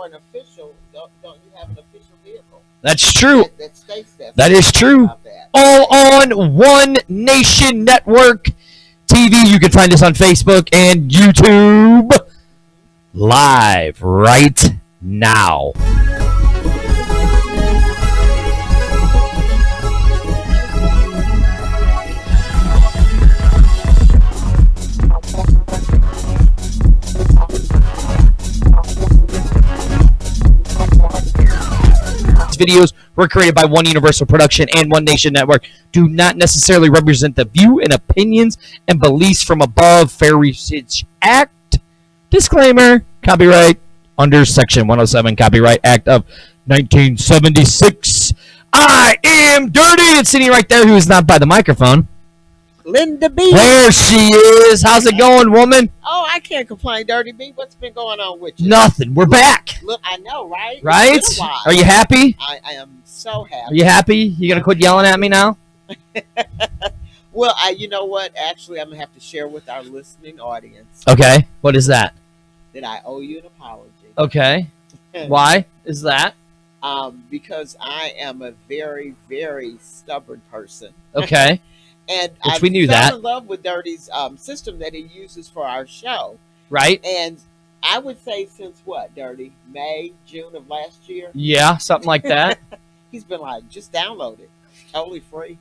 or an official, don't you have an official vehicle? That's true. That states that. That is true. All on One Nation Network TV. You can find us on Facebook and YouTube live right now. Videos were created by One Universal Production and One Nation Network, do not necessarily represent the view and opinions and beliefs from above. Fair Usage Act. Disclaimer. Copyright under Section 107 Copyright Act of 1976. I am Dirty, and sitting right there, who is not by the microphone, Linda B. There she is. How's it going, woman? Oh, I can't complain, Dirty B. What's been going on with you? Nothing. We're back. Look, I know, right? Right? It's been a while. Are you happy? I am so happy. Are you happy? You gonna quit yelling at me now? Well, you know what? Actually, I'm gonna have to share with our listening audience Okay. What is that? that I owe you an apology. Okay. Why is that? Because I am a very, very stubborn person. Okay. And Which I we knew fell that. in love with Dirty's system that he uses for our show. Right? And I would say since what, Dirty? May, June of last year? Yeah, something like that. He's been like, just download it. Totally free.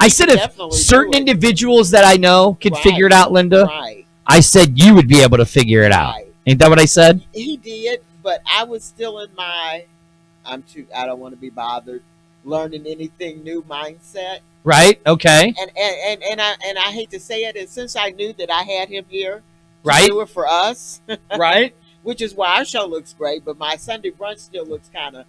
I said if certain individuals that I know could figure it out, Linda, right. I said you would be able to figure it out. Right. Ain't that what I said? He did, but I was still in my I don't want to be bothered learning anything new mindset. Right? Okay. And I hate to say it, and since I knew that I had him here Right? to do it for us, Right? which is why our show looks great, but my Sunday brunch still looks kind of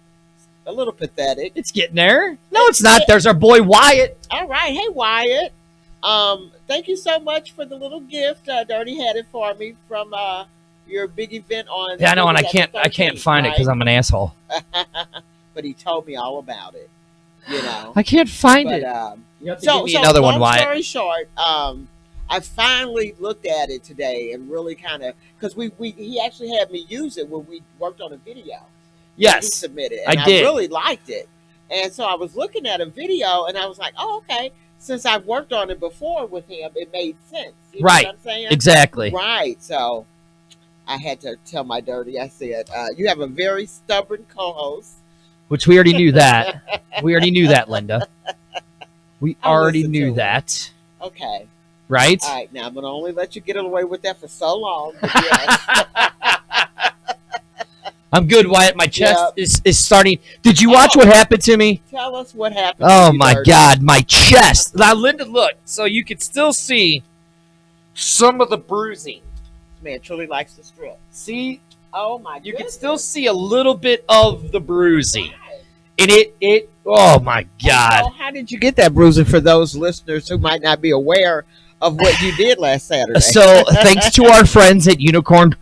a little pathetic. It's getting there. No, it's not. There's our boy Wyatt. All right. Hey, Wyatt. Thank you so much for the little gift. Dirty had it for me from your big event on. Yeah, I know, and I can't find it because I'm an asshole. But he told me all about it. You know. I can't find But, it. You have to so give me another one, long Wyatt. story short, I finally looked at it today and really kind of, because he actually had me use it when we worked on a video. He Yes, submitted, and I did. really liked it. And so I was looking at a video, and I was like, "Oh, okay." Since I've worked on it before with him, it made sense. You know Right. what I'm saying? Exactly. Right. So I had to tell my Dirty. I said, "You have a very stubborn co-host." Which we already knew that. We already knew that, Linda. We I'll already listen to knew it. that. Okay. Right? All right. Now I'm gonna only let you get away with that for so long. But yes. I'm good, Wyatt. My chest is starting. Did you watch what happened to me? Tell us what happened. Oh, to you, my Dirty. God. My chest. Now, Linda, look. So you can still see some of the bruising. This man truly likes to strip. See? Oh my! You can goodness. still see a little bit of the bruising. And it oh, my God. So how did you get that bruising for those listeners who might not be aware of what you did last Saturday? So thanks to our friends at Unicorn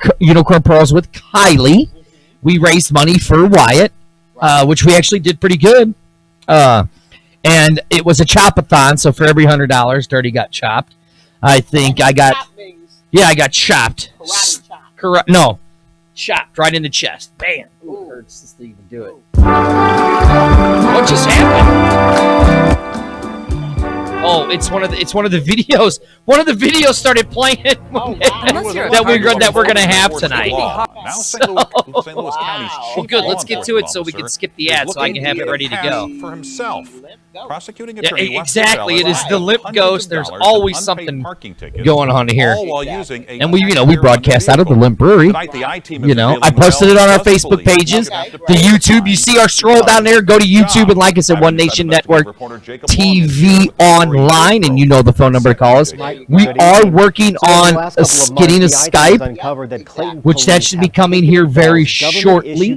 Pearls with Kylie, we raised money for Wyatt, which we actually did pretty good. And it was a chop-a-thon, so for every $100, Dirty got chopped. I think I got... Chop means Yeah, I got chopped. karate chop. No, chopped right in the chest. Bam. Ooh, Ooh. it hurts just to even do it. What just happened? Oh, it's one of the videos. One of the videos started playing Oh, wow. that we're gonna have tonight. Now St. Louis County's Wow. Well, good. Let's get to it so we can skip the ad so I can have it ready to go. for himself. Let go. Prosecuting Yeah, attorney exactly. It is the limp ghost. There's always something going going on here. All while using a And we broadcast out of the Limp Brewery. Tonight, the I-team is You know, I revealing posted it on our just Facebook police pages, are gonna have to the pay YouTube. You see our scroll down there. Go to YouTube and like us at One Nation Network TV online, and you know the phone number to call us. We are working on getting a Skype, which that should be coming here very shortly.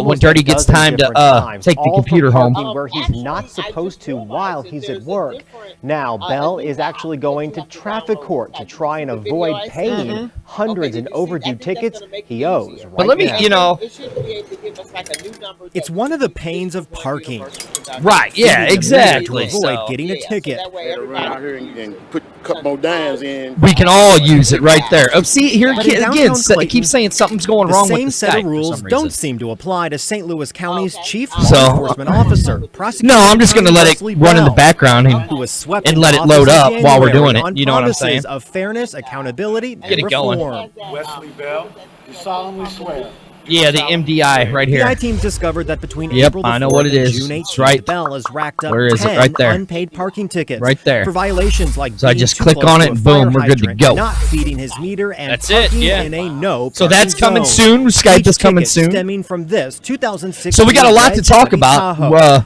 When Dirty gets time to take the computer home. Where he's not supposed to while he's at work. Now, Bell is actually going to traffic court to try and avoid paying hundreds in overdue tickets he owes. But let me, now. It's one of the pains of parking. Right, yeah, exactly. To avoid getting a ticket. So that way everybody Run out here and put couple more dimes in. We can all use it right there. Oh, see here But in again. downtown It Clayton, keeps saying something's going wrong with the same set Skype of for rules some don't reason. seem to apply to St. Louis County's chief So- law enforcement officer, prosecutor. No, I'm just going to let it Wesley run in the Bell, background who was swept and into let it office load in up while we're January doing it. on You know what I'm promises saying? of fairness, accountability, and Get it going. reform. Wesley Bell, do solemnly swear. Yeah, the MDI right The here. I-team discovered that between Yep, April the 4th I know what it and is. June 18th, It's right. Bell has racked up Where is it? 10 Right there. unpaid parking tickets. Right there. For violations like So I being just too click close on to it a and boom, fire we're good to hydrant, go. Not feeding his meter and That's it, parking yeah. in a no So that's parking coming zone. soon. Skype Each is coming ticket soon. Stemming from this 2006. So we got a lot to talk about.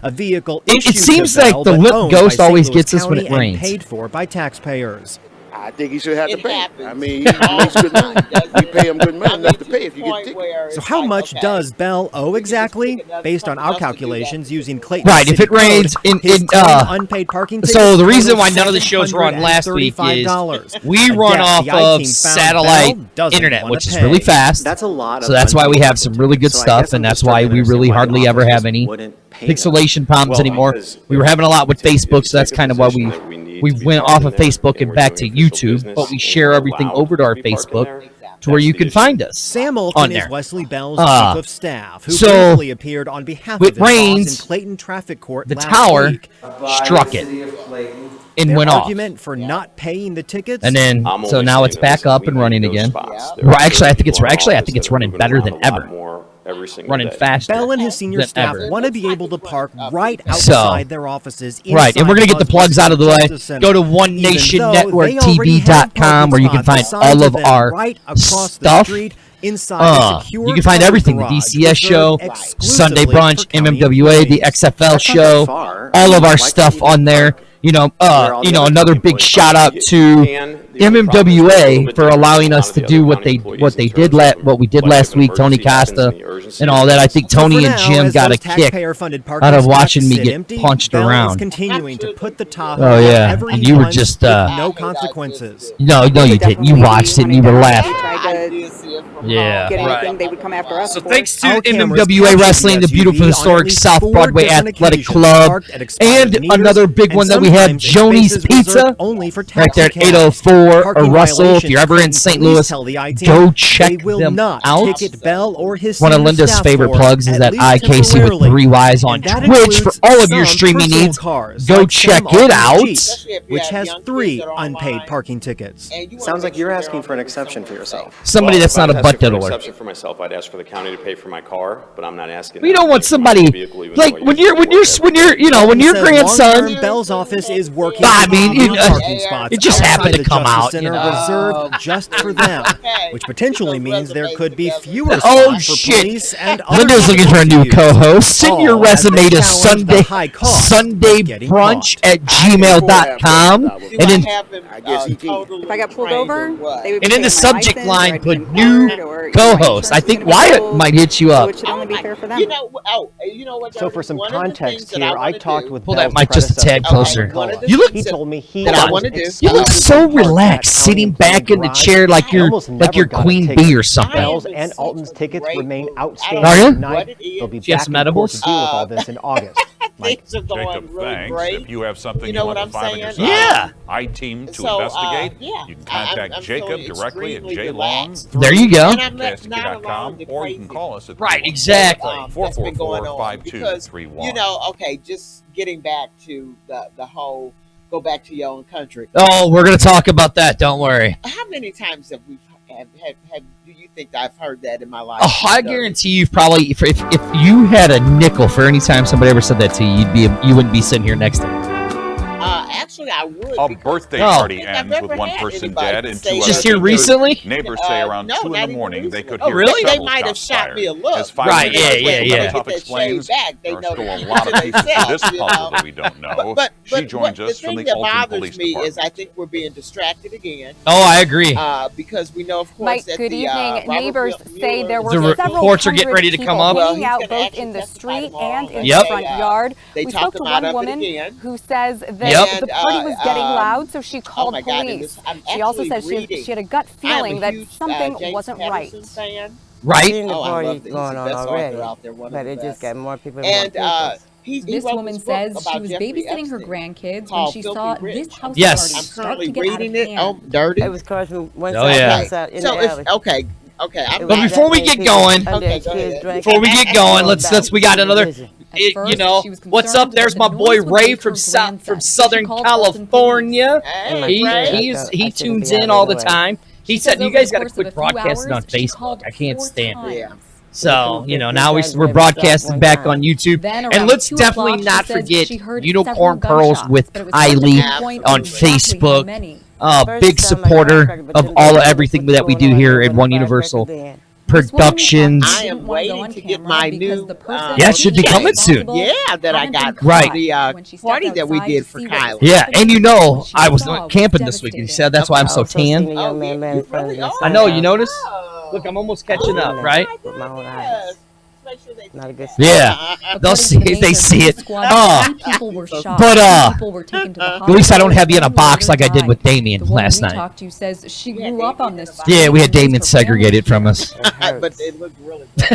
A vehicle It issued to seems Bell, like the but lip owned ghost by St. always Louis gets us when County it and rains. paid for by taxpayers. I think he should have to It pay. happens. I mean, he makes good money. You pay him good money enough to pay if you get tickets. So how much does Bell owe exactly? Based on our calculations using Clayton Right, if City it rains Code, in- his in, 10 unpaid parking so tickets the reason total why none of the shows were on last week is $735. we A run debt off the of I-team found satellite Bell doesn't internet, wanna which is pay. really fast. That's a lot. So that's why we have some really good stuff, and that's why we really hardly ever have any pixelation problems anymore. We were having a lot with Facebook, so that's kind of why we went off of Facebook and back to YouTube, but we share everything over to our Facebook to where you can find us. Sam on Olton there. is Wesley Bell's chief of staff, who so briefly appeared on behalf it of his boss rains, in Clayton Traffic Court the last tower week. struck it and Their went off. argument for not paying the tickets. And then, so now it's back up and running again. Well, actually, I think it's running better than ever. Running faster. Bell and his senior than staff ever. want to be able to park right So- outside their offices. Right, and we're going to get the plugs out of the way. Go to OneNationNetworkTV.com where you can find all of our stuff. You can find everything, the DCS show, Sunday Brunch, MMWA, the XFL show, all of our stuff on there. Another big shout out to MMWA for allowing us to do what we did last week. Tony Costa and all that. I think Tony and Jim got a kick out of watching me get punched around. Continuing to put the Tahoe Oh yeah, every and you were month just with no consequences. no, you didn't. You watched it and you were laughing. Yeah, get anything, right. they would come after us. So for. thanks to Our cameras MMWA captured Wrestling, the the beautiful SUV on historic at least South 4 Broadway different Athletic occasions, Club, parked at expired and meters, another big and one that we have, sometimes in Joni's spaces Pizza, reserved only for right there at taxi cabs. 804 or Parking Russell. If you're ever in violations, St. police Louis, tell the I-team go they check will them not out. ticket Bell or his One of senior Linda's staff favorite for, plugs is at that least IKC with temporarily. 3 Ys on And that Twitch for includes all of your some streaming personal needs. cars, Go like check Sam it Alton's out. Jeep, which has 3 unpaid parking tickets. Sounds like you're asking for an exception for yourself. Somebody that's not a butt diddler. Exception for myself, I'd ask for the county to pay for my car, but I'm not asking. We don't want somebody like when your grandson. Bell's office is working. I mean, on parking spots it just happened outside to the come Justice out, Center reserved just for them, which potentially means there could be fewer Oh spots for shit! police and other Linda's looking for a new use. co-host. Send your All as resume they to challenge the high cost of getting sundaybrunch@gmail.com, and then I guess he can. If I got pulled over, they would and in the my subject license, line or I'd put be new fined, or, co-host. my I think insurance is gonna be Wyatt might hit you So up. it should only be fair for them. You know what? So for some one of the context things that here, I wanna talked do- with Pull that Bell's mic just a tad predecessor, closer. One of the You look- things He told me he that I was wanna do- You look so exclusively parked relaxed, at sitting County back in the Garage. chair like I you're almost never got a Queen ticket. Bee or something. Bell's and Alton's tickets remain outstanding Are you? tonight. They'll be Do you have back some in court edibles? to deal with all this in August. Mike. Things are going Jacob, really thanks. great. If you have something You know want what to I'm find on your saying? side, Yeah. I-team to So, investigate. yeah, You can contact I'm Jacob feeling directly at extremely jlong relaxed. There you go. And I'm not KSTP.com, alone to or you can crazy. call us at Right, exactly. That's been going on because 444-5231. just getting back to the whole go back to your own country. Oh, we're gonna talk about that. Don't worry. How many times have we have do you think I've heard that in my life? Oh, I guarantee you've probably if you had a nickel for any time somebody ever said that to you, you wouldn't be sitting here next to me. Actually, I would. A because birthday Oh. party I've ends with never one had person anybody dead and say two that. others Just here injured. recently? Neighbors say around no, 2 in not the even morning they recently. could Oh, hear really? They several might have shots shot fired. me a look. As five Right, minutes yeah, later, yeah, yeah. Tough Get that explains, shade back, they there are know still to a keep lot it of to pieces of themselves, this you puzzle know. that we don't know. But She joins the us from thing the that Alton bothers Police me is Department. I think we're being distracted again. Oh, I agree. Because we know, of course, Mike, that good the, evening. Robert Neighbors Mueller- say there The were several reports are getting hundred ready to people come up. hanging He's out gonna both actually in the testify street tomorrow, and in Yep. the front yard. They We talk spoke to him out one of it woman again. who says that Yep. the party was getting loud, so she oh called my God, and police. this- I'm She also actually said she reading. had a gut I am feeling a that huge, something James wasn't Patterson right. fan. Right? Seen the Oh, I party love it. He's going the on best already, author out there, one of but the it just best. got more people And and more people. This woman says she was babysitting her grandkids when she saw this house Yes. party I'm start currently to get out of reading it. hand. Oh, dirty. It was causing one Oh, yeah. side in So the alley. it's okay. Okay. But before we get going, Okay, go ahead. before we get going, let's we got another. You know, what's up? There's my boy Ray from Southern California. Hey, He tunes in all the time. He said, "You guys got to quit broadcasting on Facebook. I can't stand it." Yeah. So, you know, now we're broadcasting back on YouTube. And let's definitely not forget Unicorn Pearls with Kylie on Facebook. Big supporter of everything that we do here at One Universal Productions. I am waiting to get my new. Yeah, it should be coming soon. Yeah, that I got from Right. the party that we did for Kylie. Yeah, and you know, I was camping this week. You said that's why I'm so tan. Oh, you really are. I know, you notice? Oh. Look, I'm almost catching up, right? With my own eyes. Not a good Yeah, they'll see it. They see it. People were shocked. But, People were taken to the at least I don't have you in a box like I did with Damien last night. Talked to says she grew up on this. Yeah, we had Damien segregated from us. But it looked really good.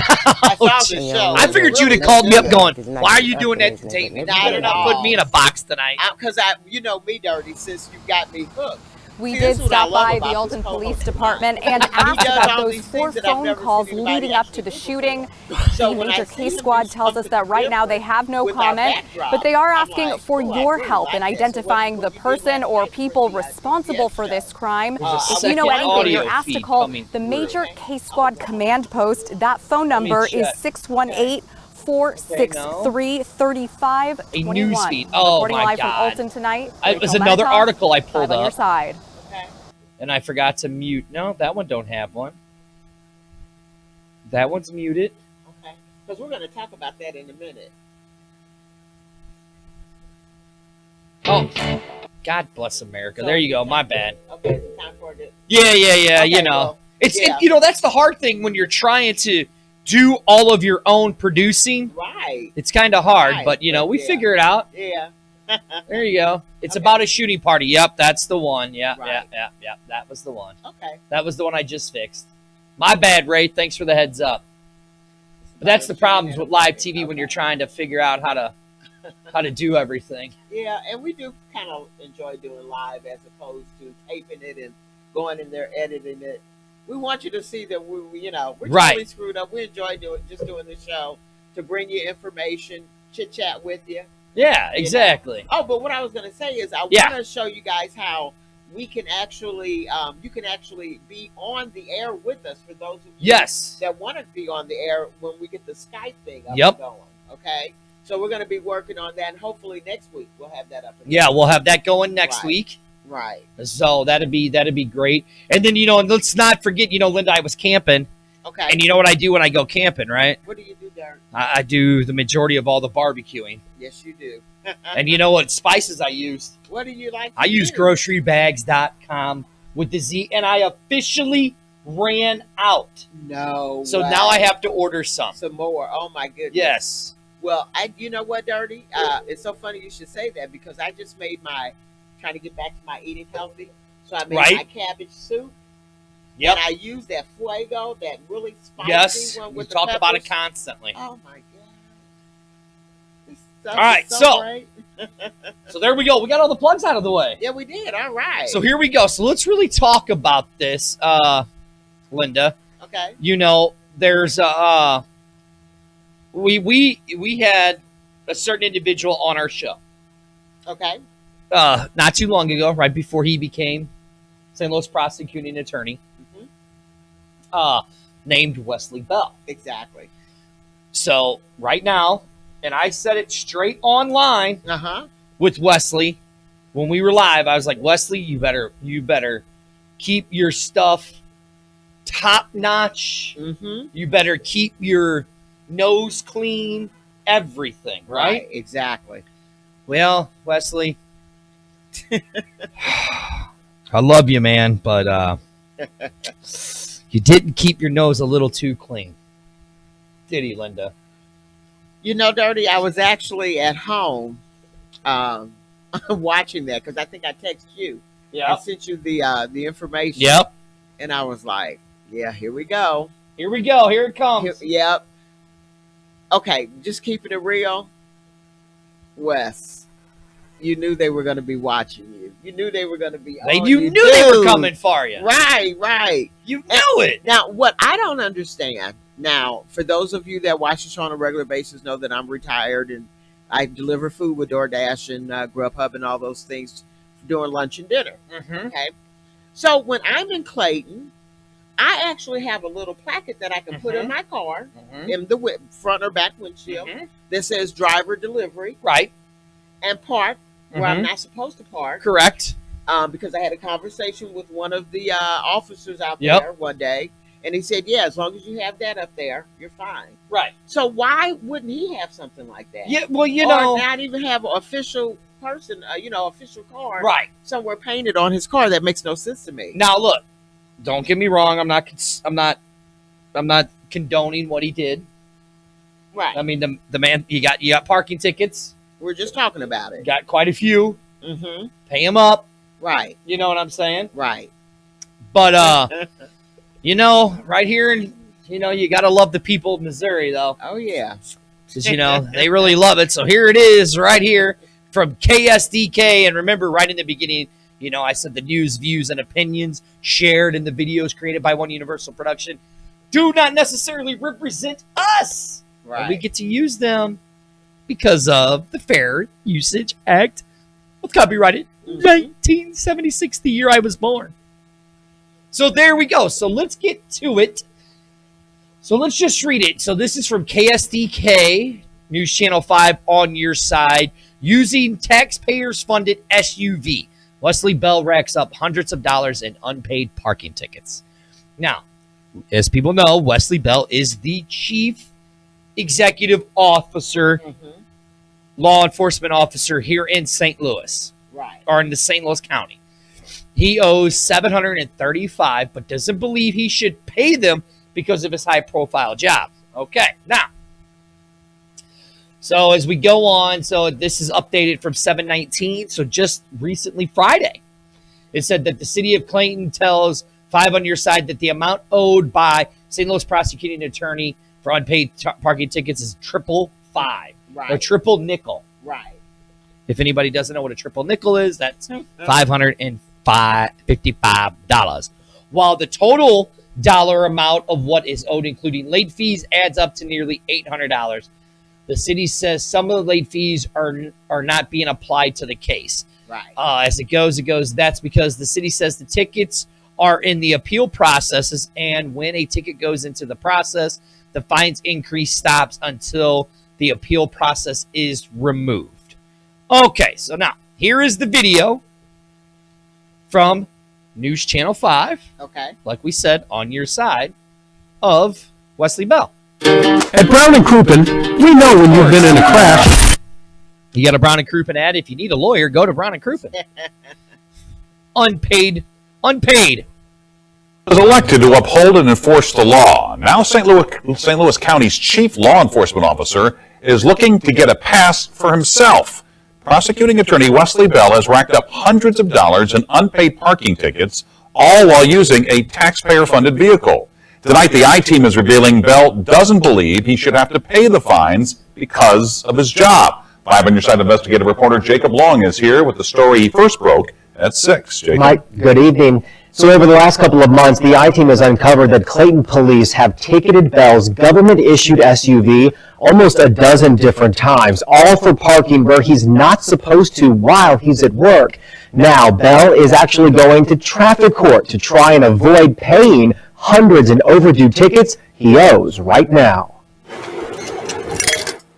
I saw the show. I figured you'd have called me up going, "Why are you doing that to Damien? You better not put me in a box tonight." Because you know me, Dirty, since you got me hooked. We See, did this is what I stop love by about the this Alton co-host Police of Department mine. and He asked does about all those these 4 things that I've phone never calls seen anybody leading up to actually the do shooting. So The when Major I see Case him Squad do tells us that something right now they different have no with our comment, backdrop, but they are I'm asking like, for oh, I your really help like in that. So identifying the what you did person last or night for people the responsible for this crime. If second you know anything, audio you're asked to feed call coming the through. Major Case Squad command post. That phone number is check. 618-463-3521. A news feed. Oh, Reporting my live God. from Alton tonight. It was Rachel another Manitow, article I live pulled on your up, side. and I forgot to mute. No, that one don't have one. That one's muted. Okay. Because we're going to talk about that in a minute. Oh, God bless America. There you go. My bad. Okay, is it time for it? Yeah. Okay, You know, well, it's yeah. you know that's the hard thing when you're trying to do all of your own producing. Right. It's kind of hard, Right, but you know we yeah. figure it out. Yeah. There you go. It's Okay. about a shooting party. Yep, that's the one. Yeah. Right. That was the one. Okay. That was the one I just fixed. My bad, Ray. Thanks for the heads up. But that's the problems with live TV when you're trying to figure out how to do everything. Yeah, and we do kind of enjoy doing live as opposed to taping it and going in there editing it. We want you to see that we're Right. totally screwed up. We enjoy doing the show to bring you information, chit chat with you. Yeah, exactly. Oh, but what I was going to say is I Yeah. want to show you guys how we can actually, you can actually be on the air with us for those of you Yes. that want to be on the air when we get the Skype thing up Yep. and going. Okay, so we're going to be working on that, and hopefully next week we'll have that up. And Yeah, we'll have that going next Right. week. Right. So that'd be great. And then and let's not forget, Linda, I was camping, Okay. and you know what I do when I go camping, right? What do you do, Derek? I do the majority of all the barbecuing. Yes, you do. And you know what spices I used? What do you like? I to use do? grocerybags.com with the Z, and I officially ran out. No. So way. now I have to order some. some more. Oh my goodness. Yes. Well, you know what, Dirty? It's so funny you should say that because I just made trying to get back to my eating healthy. So I made Right. my cabbage soup. Yep. And I used that fuego, that really spicy Yes. one We with the talk about it peppers. constantly. Oh my god. This stuff All right, is so- great. So there we go. We got all the plugs out of the way. Yeah, we did. All right. So here we go. So let's really talk about this, Linda. Okay. There's we had a certain individual on our show Okay. not too long ago, right before he became St. Louis prosecuting attorney, named Wesley Bell. Exactly. So right now, and I said it straight online with Wesley when we were live. I was like, Wesley, you better keep your stuff top notch. You better keep your nose clean, everything, right? Exactly. Well, Wesley, I love you, man, but you didn't keep your nose a little too clean, did he, Linda? You know, Dirty, I was actually at home watching that because I think I texted you. Yeah. I sent you the information. Yep. And I was like, yeah, here we go. Here we go. Here it comes. Yep. Okay, just keeping it real. Wes, you knew they were going to be watching you. You knew they were going to be. You knew they were coming for you. Right. You knew it. Now, what I don't understand. Now, for those of you that watch the show on a regular basis, know that I'm retired and I deliver food with DoorDash and Grubhub and all those things during lunch and dinner. Okay. So when I'm in Clayton, I actually have a little placket that I can put in my car in the front or back windshield that says driver delivery. Right. And park where I'm not supposed to park. Correct. Because I had a conversation with one of the officers out there one day. And he said, yeah, as long as you have that up there, you're fine. Right. So why wouldn't he have something like that? Yeah, well, or not even have an official person, official car somewhere painted on his car. That makes no sense to me. Now, look, don't get me wrong. I'm not condoning what he did. Right. I mean, the man, you got parking tickets. We're just talking about it. Got quite a few. Pay him up. Right. You know what I'm saying? Right. But, right here, you got to love the people of Missouri, though. Oh, yeah. Because, they really love it. So here it is right here from KSDK. And remember, right in the beginning, I said the news, views, and opinions shared in the videos created by One Universal Production do not necessarily represent us. Right. And we get to use them because of the Fair Usage Act of copyrighted 1976, the year I was born. So there we go. So let's get to it. So let's just read it. So this is from KSDK, News Channel 5 on your side. Using taxpayers funded SUV, Wesley Bell racks up hundreds of dollars in unpaid parking tickets. Now, as people know, Wesley Bell is the chief executive officer, law enforcement officer here in St. Louis. Right. Or in the St. Louis County. He owes $735, but doesn't believe he should pay them because of his high-profile job. Okay, now, so as we go on, so this is updated from 7/19, so just recently Friday. It said that the city of Clayton tells 5 on your side that the amount owed by St. Louis prosecuting attorney for unpaid parking tickets is $555, Right. or triple nickel. Right. If anybody doesn't know what a triple nickel is, that's $555. While the total dollar amount of what is owed, including late fees, adds up to nearly $800. The city says some of the late fees are not being applied to the case. Right. As it goes, that's because the city says the tickets are in the appeal processes, and when a ticket goes into the process, the fines increase stops until the appeal process is removed. Okay, so now, here is the video from News Channel 5. Okay. Like we said, on your side of Wesley Bell. At Brown and Crouppen, we know when you've been in a crash. You got a Brown and Crouppen ad? If you need a lawyer, go to Brown and Crouppen. Unpaid. Was elected to uphold and enforce the law. Now St. Louis County's chief law enforcement officer is looking to get a pass for himself. Prosecuting attorney Wesley Bell has racked up hundreds of dollars in unpaid parking tickets, all while using a taxpayer-funded vehicle. Tonight, the I-Team is revealing Bell doesn't believe he should have to pay the fines because of his job. 5 on your side investigative reporter Jacob Long is here with the story he first broke at 6. Jacob. Mike, good evening. So over the last couple of months, the I-Team has uncovered that Clayton police have ticketed Bell's government-issued SUV almost a dozen different times, all for parking where he's not supposed to while he's at work. Now, Bell is actually going to traffic court to try and avoid paying hundreds in overdue tickets he owes right now.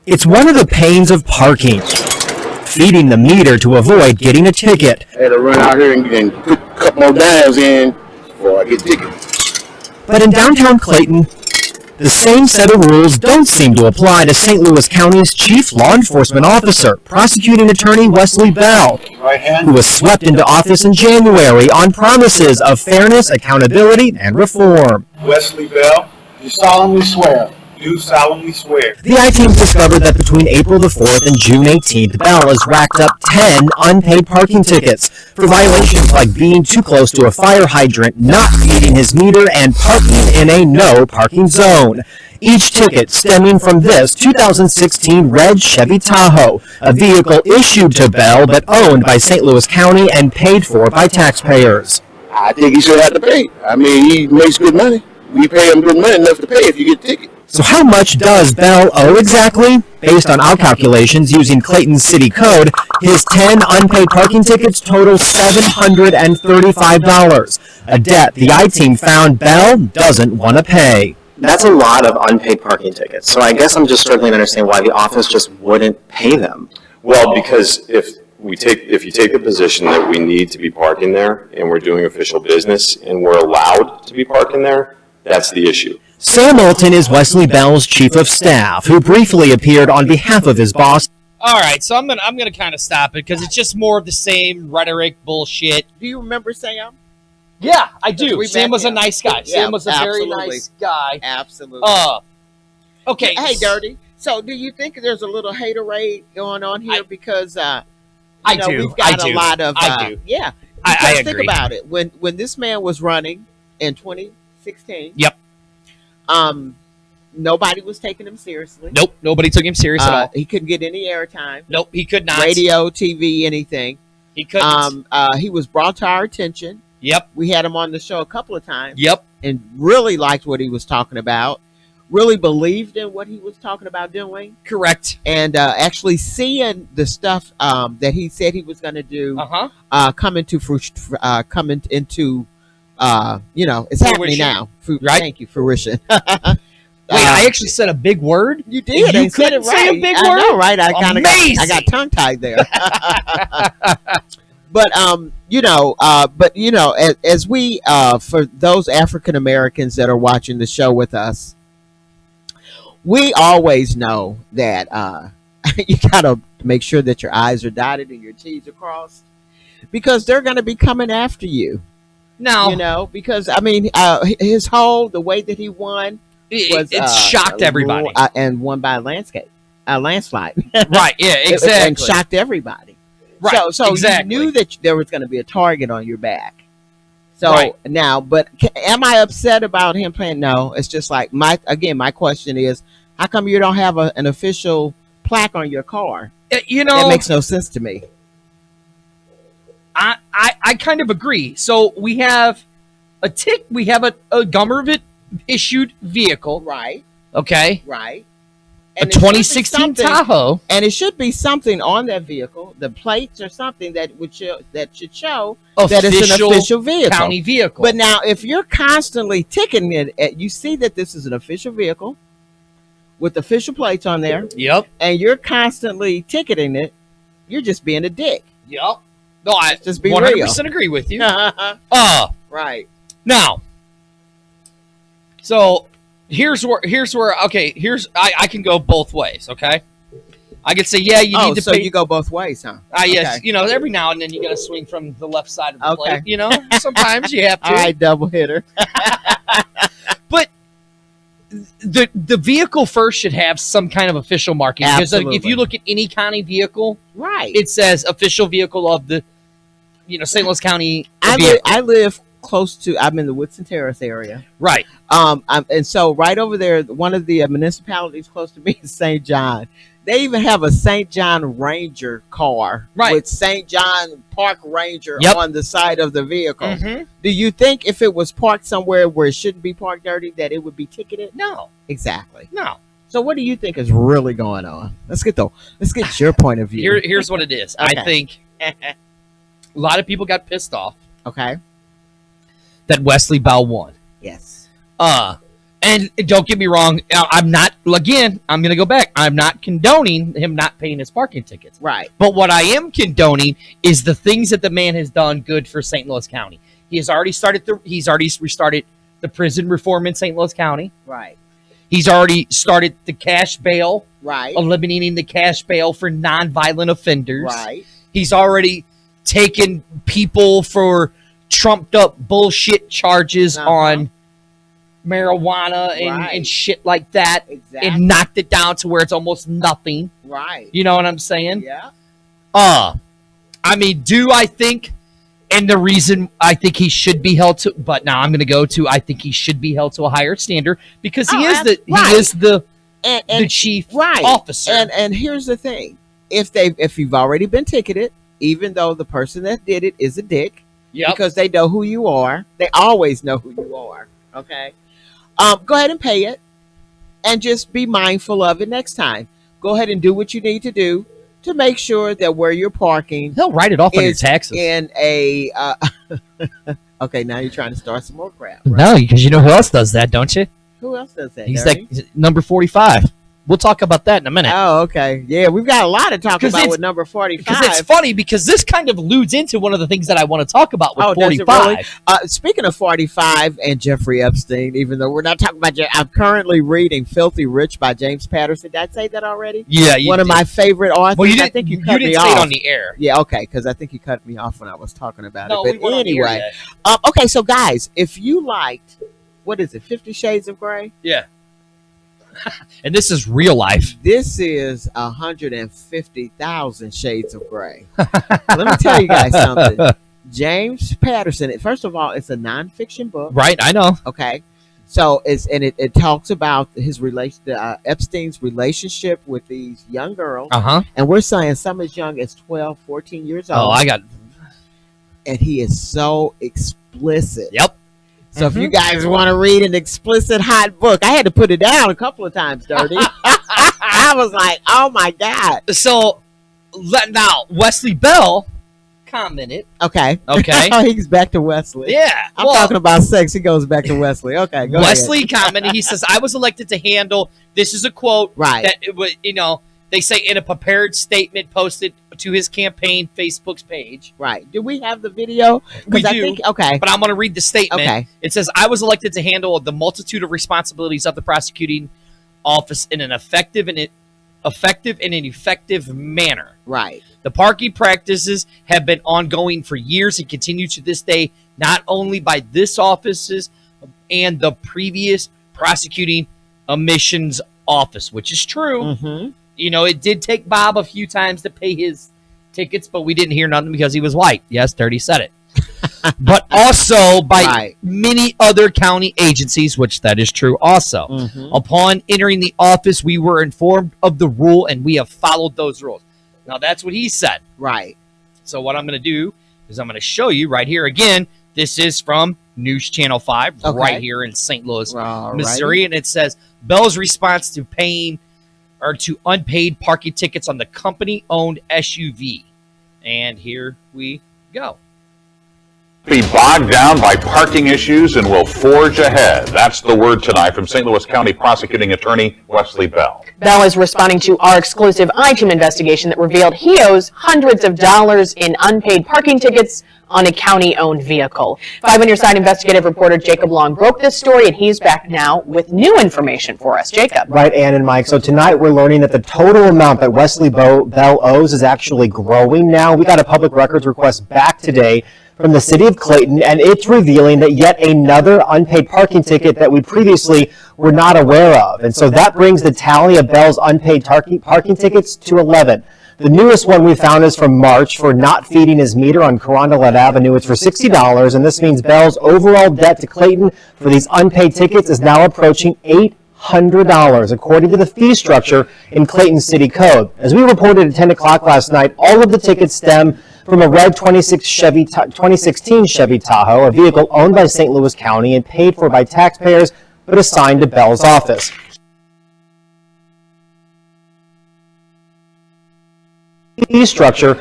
It's one of the pains of parking. Feeding the meter to avoid getting a ticket. I had to run out here and put a couple more dimes in before I get tickets. But in downtown Clayton, the same set of rules don't seem to apply to St. Louis County's chief law enforcement officer, prosecuting attorney Wesley Bell, who was swept into office in January on promises of fairness, accountability, and reform. Wesley Bell, do solemnly swear do solemnly swear. The I-Team discovered that between April the 4th and June 18th, Bell has racked up 10 unpaid parking tickets for violations like being too close to a fire hydrant, not reading his meter, and parking in a no parking zone. Each ticket stemming from this 2016 red Chevy Tahoe, a vehicle issued to Bell but owned by St. Louis County and paid for by taxpayers. I think he should have to pay. I mean, he makes good money. We pay him good money enough to pay if you get a ticket. So how much does Bell owe exactly? Based on our calculations using Clayton's city code, his 10 unpaid parking tickets total $735, a debt the I-Team found Bell doesn't want to pay. That's a lot of unpaid parking tickets. So I guess I'm just struggling to understand why the office just wouldn't pay them. Well, because if you take the position that we need to be parking there and we're doing official business and we're allowed to be parking there, that's the issue. Sam Moulton is Wesley Bell's chief of staff, who briefly appeared on behalf of his boss. All right, so I'm gonna kind of stop it because it's just more of the same rhetoric bullshit. Do you remember Sam? Yeah, I do. Sam was a him. nice guy. Yeah, Sam was a very nice guy. Absolutely. Okay. Hey, Dirty. So, do you think there's a little haterade going on here? Because I do. We've got a lot of. I do. Yeah. I think agree. about it. When this man was running in 2016. Yep. Nobody was taking him seriously. Nope. Nobody took him serious at all. He couldn't get any airtime. Nope. He could not. Radio, TV, anything. He couldn't. He was brought to our attention. Yep. We had him on the show a couple of times. Yep. And really liked what he was talking about. Really believed in what he was talking about doing. Correct. And actually seeing the stuff that he said he was going to do come into it's happening now. Right. Thank you, fruition. Wait, I actually said a big word. You did. You I said it couldn't say right. a big I word? know, right? I got tongue tied there. But as we for those African Americans that are watching the show with us, we always know that you gotta make sure that your I's are dotted and your T's are crossed, because they're gonna be coming after you. No, because I mean, the way that he won it shocked everybody, and won by a landslide. Right? Yeah, exactly. And shocked everybody. Right. So exactly. you knew that there was going to be a target on your back. So Right. now, but am I upset about him playing? No, it's just like my question is, how come you don't have an official plaque on your car? That makes no sense to me. I kind of agree. So we have a government issued vehicle. Right. Okay. Right. A 2016 Tahoe. And it should be something on that vehicle, the plates or something that should show that it's an official vehicle. County vehicle. But now if you're constantly ticketing it, you see that this is an official vehicle with official plates on there. Yep. And you're constantly ticketing it, you're just being a dick. Yep. No, I just be 100% agree with you. Right. Now, so here's where I can go both ways, okay? I could say, yeah, you need to so pay. you go both ways, huh? Yes, Okay. Every now and then you got to swing from the left side of the plate, sometimes you have to. All right, double hitter. But the vehicle first should have some kind of official marking. Because if you look at any county vehicle, right, it says official vehicle of the, St. Louis County. I live close to. I'm in the Woodson Terrace area. Right. And so right over there, one of the municipalities close to me is St. John. They even have a St. John Ranger car with St. John Park Ranger on the side of the vehicle. Mm-hmm. Do you think if it was parked somewhere where it shouldn't be parked dirty, that it would be ticketed? No. Exactly. No. So what do you think is really going on? Let's get your point of view. Here's what it is. Okay. I think a lot of people got pissed off. Okay. That Wesley Bell won. Yes. And don't get me wrong, I'm going to go back. I'm not condoning him not paying his parking tickets. Right. But what I am condoning is the things that the man has done good for St. Louis County. He's already restarted the prison reform in St. Louis County. Right. He's already started the cash bail. Right. Eliminating the cash bail for nonviolent offenders. Right. He's already taken people for trumped up bullshit charges on marijuana and shit like that. Exactly. And knocked it down to where it's almost nothing. Right. You know what I'm saying? Yeah. I mean, do I think, and the reason I think he should be held to, but now I'm going to go to, I think he should be held to a higher standard because he is the chief officer. And here's the thing: if you've already been ticketed, even though the person that did it is a dick, because they know who you are, they always know who you are. Okay, go ahead and pay it, and just be mindful of it next time. Go ahead and do what you need to do to make sure that where you're parking, he'll write it off on your taxes. In a okay, now you're trying to start some more crap. Right? No, because you know who else does that, don't you? Who else does that? He's like number 45. We'll talk about that in a minute. Oh, okay. Yeah, we've got a lot to talk about with number 45. Because it's funny because this kind of alludes into one of the things that I want to talk about with 45. Really? Speaking of 45 and Jeffrey Epstein, even though we're not talking about I'm currently reading Filthy Rich by James Patterson. Did I say that already? Yeah. One of my favorite authors. Well, I think you cut me say off. It on the air. Yeah, okay, because I think you cut me off when I was talking about it. But anyway. On the air okay, so guys, if you liked, what is it, 50 Shades of Grey? Yeah. And this is real life. This is 150,000 Shades of Grey. Let me tell you guys something. James Patterson, first of all, it's a nonfiction book. Right, I know. Okay. So it talks about his Epstein's relationship with these young girls. Uh-huh. And we're saying some as young as 12, 14 years old. And he is so explicit. Yep. So if you guys want to read an explicit hot book, I had to put it down a couple of times, Dirty. I was like, oh my God. So now Wesley Bell commented. Okay. He's back to Wesley. Yeah. I'm talking about sex. He goes back to Wesley. Okay. Go Wesley ahead. commented. He says, I was elected to handle, this is a quote. Right. That, they say in a prepared statement posted to his campaign Facebook's page. Right. Do we have the video? We do. Okay. But I'm going to read the statement. Okay. It says, I was elected to handle the multitude of responsibilities of the prosecuting office in an effective and effective manner. Right. The parking practices have been ongoing for years and continue to this day, not only by this office's and the previous prosecuting admissions office, which is true. Mm-hmm. It did take Bob a few times to pay his tickets, but we didn't hear nothing because he was white. Yes, Dirty said it. But also by many other county agencies, which that is true also. Mm-hmm. Upon entering the office, we were informed of the rule, and we have followed those rules. Now, that's what he said. Right. So what I'm going to do is I'm going to show you right here. Again, this is from News Channel 5 right here in St. Louis, Missouri. And it says, Bell's response to unpaid parking tickets on the company-owned SUV. And here we go. Be bogged down by parking issues and will forge ahead. That's the word tonight from St. Louis County Prosecuting Attorney Wesley Bell. Bell is responding to our exclusive iTunes investigation that revealed he owes hundreds of dollars in unpaid parking tickets on a county-owned vehicle. 5 on Your Side investigative reporter Jacob Long broke this story, and he's back now with new information for us. Jacob. Right, Ann and Mike. So tonight we're learning that the total amount that Wesley Bell owes is actually growing now. We got a public records request back today from the city of Clayton, and it's revealing that yet another unpaid parking ticket that we previously were not aware of. And so that brings the tally of Bell's unpaid parking tickets to 11. The newest one we found is from March for not feeding his meter on Carondelet Avenue. It's for $60, and this means Bell's overall debt to Clayton for these unpaid tickets is now approaching $800, according to the fee structure in Clayton City Code. As we reported at 10 o'clock last night, all of the tickets stem from a red 2016 Chevy Tahoe, a vehicle owned by St. Louis County and paid for by taxpayers, but assigned to Bell's office. Fee structure.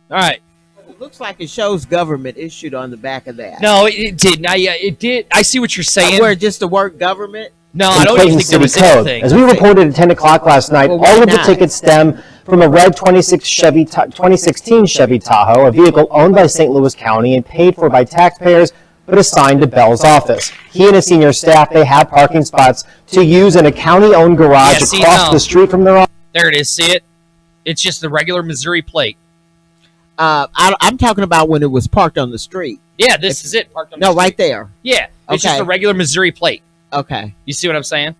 All right. It looks like it shows government issued on the back of that. No, it didn't. It did. I see what you're saying. Where just the word government? No, I don't even think there was anything. As we reported at 10 o'clock last night, all of the tickets stem from a red 2016 Chevy Tahoe, a vehicle owned by St. Louis County and paid for by taxpayers, but assigned to Bell's office. He and his senior staff, they have parking spots to use in a county-owned garage across the street from their office. There it is. See it? It's just the regular Missouri plate. I'm talking about when it was parked on the street. Yeah, this is it. Parked on the No, street. right there. Yeah, it's just Okay. a regular Missouri plate. Okay. You see what I'm saying?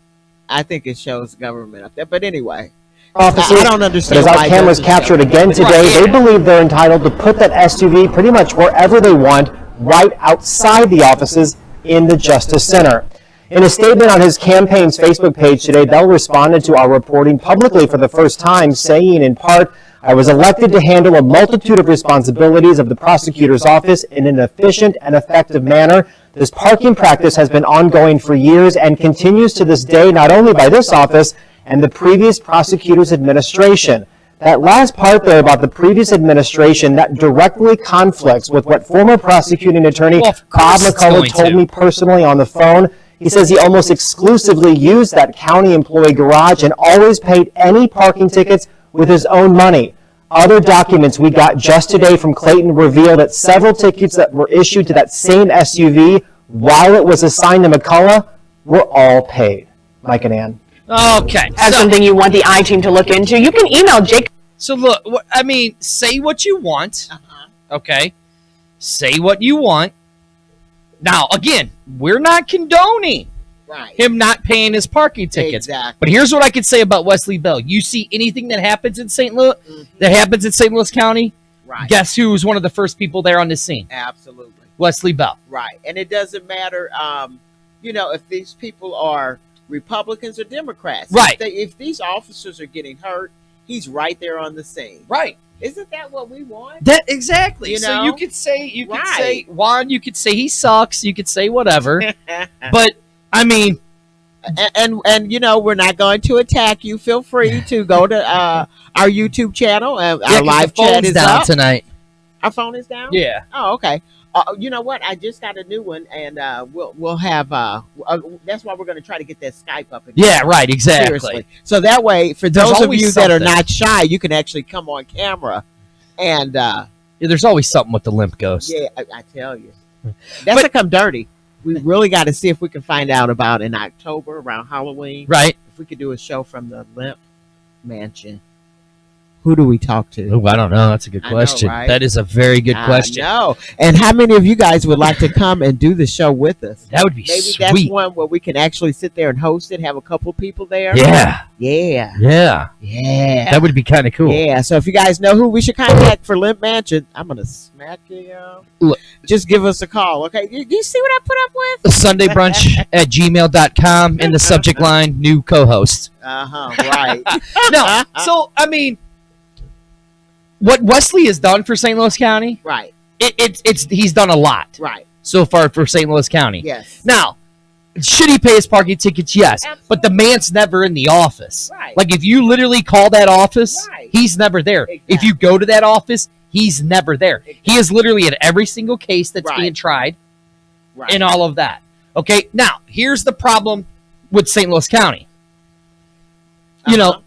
I think it shows government up there. But anyway, Officers, I don't understand because our why it cameras doesn't captured show. again today, they believe they're entitled to put that SUV pretty much wherever they want, right outside the offices in the Justice Center. In a statement on his campaign's Facebook page today, Bell responded to our reporting publicly for the first time, saying in part, "I was elected to handle a multitude of responsibilities of the prosecutor's office in an efficient and effective manner. This parking practice has been ongoing for years and continues to this day, not only by this office and the previous prosecutor's administration." That last part there about the previous administration, that directly conflicts with what former prosecuting attorney Bob McCullough told me personally on the phone. He says he almost exclusively used that county employee garage and always paid any parking tickets with his own money. Other documents we got just today from Clayton reveal that several tickets that were issued to that same SUV while it was assigned to McCullough were all paid. Mike and Ann. Okay. That's something you want the I-Team to look into. You can email Jake. So look, I mean, say what you want. Okay. Say what you want. Now, again, we're not condoning him not paying his parking tickets. Exactly. But here's what I can say about Wesley Bell. You see anything that happens in St. Louis, that happens in St. Louis County, guess who was one of the first people there on the scene? Absolutely. Wesley Bell. Right. And it doesn't matter, if these people are Republicans or Democrats. Right. If these officers are getting hurt, he's right there on the scene. Right. Isn't that what we want? That exactly. You So know? you could say Juan, you could say he sucks, you could say whatever. But I mean, and we're not going to attack you. Feel free to go to our YouTube channel. Our live the phone's chat is down up tonight. Our phone is down? Yeah. Oh, okay. You know what? I just got a new one, and we'll have. That's why we're going to try to get that Skype up again. Yeah, right. Exactly. Seriously. So that way, for There's those of always you that are something. not shy, you can actually come on camera, and There's always something with the limp ghost. yeah, I tell you, that's to come dirty. We really got to see if we can find out about in October around Halloween. Right. If we could do a show from the Limp Mansion. Who do we talk to? Oh, I don't know. That's a good I know, question. right? That is a very good question. No. And how many of you guys would like to come and do the show with us? That would be Maybe sweet. that's one where we can actually sit there and host it, have a couple people there. Yeah. Yeah. Yeah. Yeah. That would be kind of cool. Yeah. So if you guys know who we should contact for Limp Mansion, I'm going to smack you. Look. Just give us a call. Okay. Do you see what I put up with? SundayBrunch@gmail.com in the subject line, new co-host. Right. No. So, I mean, what Wesley has done for St. Louis County, Right. he's done a lot Right. so far for St. Louis County. Yes. Now, should he pay his parking tickets? Yes. But the man's never in the office. Right. Like, if you literally call that office, Right. he's never there. Exactly. If you go to that office, he's never there. He is literally at every single case that's Right. being tried Right. and all of that. Okay, now, here's the problem with St. Louis County. You know,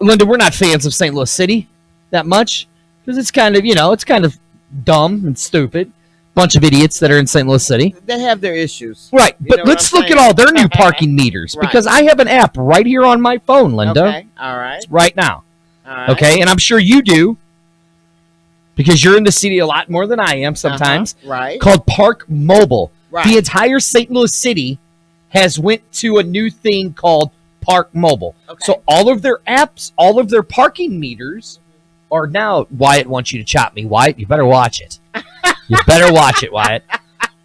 Linda, we're not fans of St. Louis City that much because it's kind of, it's kind of dumb and stupid. Bunch of idiots that are in St. Louis City. They have their issues. Right, You but know what let's I'm look at saying? all their new parking meters Right. because I have an app right here on my phone, Linda. Okay. All right. Right now. All right. Okay, and I'm sure you do because you're in the city a lot more than I am sometimes. Right. Called Park Mobile. Right. The entire St. Louis City has went to a new thing called Park Mobile. Okay. So all of their apps, all of their parking meters are now. Wyatt wants you to chop me. Wyatt, you better watch it. You better watch it, Wyatt.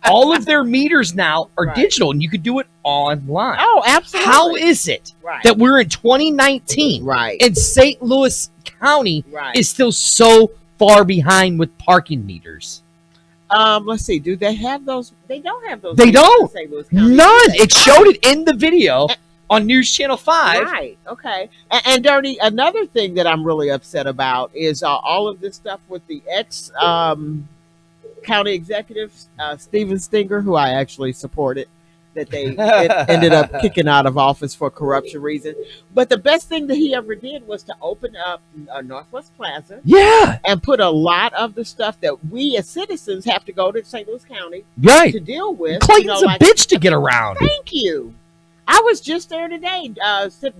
All of their meters now are Right. digital, and you could do it online. Oh, absolutely. How is it Right. that we're in 2019 Right. and St. Louis County Right. is still so far behind with parking meters? Let's see. Do they have those? They don't have those. They meters in don't. St. Louis County, None. do they? It showed it in the video on News Channel 5. Right. Okay. And Dirty, another thing that I'm really upset about is all of this stuff with the ex county executive, Steven Stinger, who I actually supported, that they ended up kicking out of office for corruption reasons. But the best thing that he ever did was to open up Northwest Plaza. Yeah. And put a lot of the stuff that we as citizens have to go to St. Louis County Right. to deal with. Clayton's a bitch to get around. Thank you. I was just there today,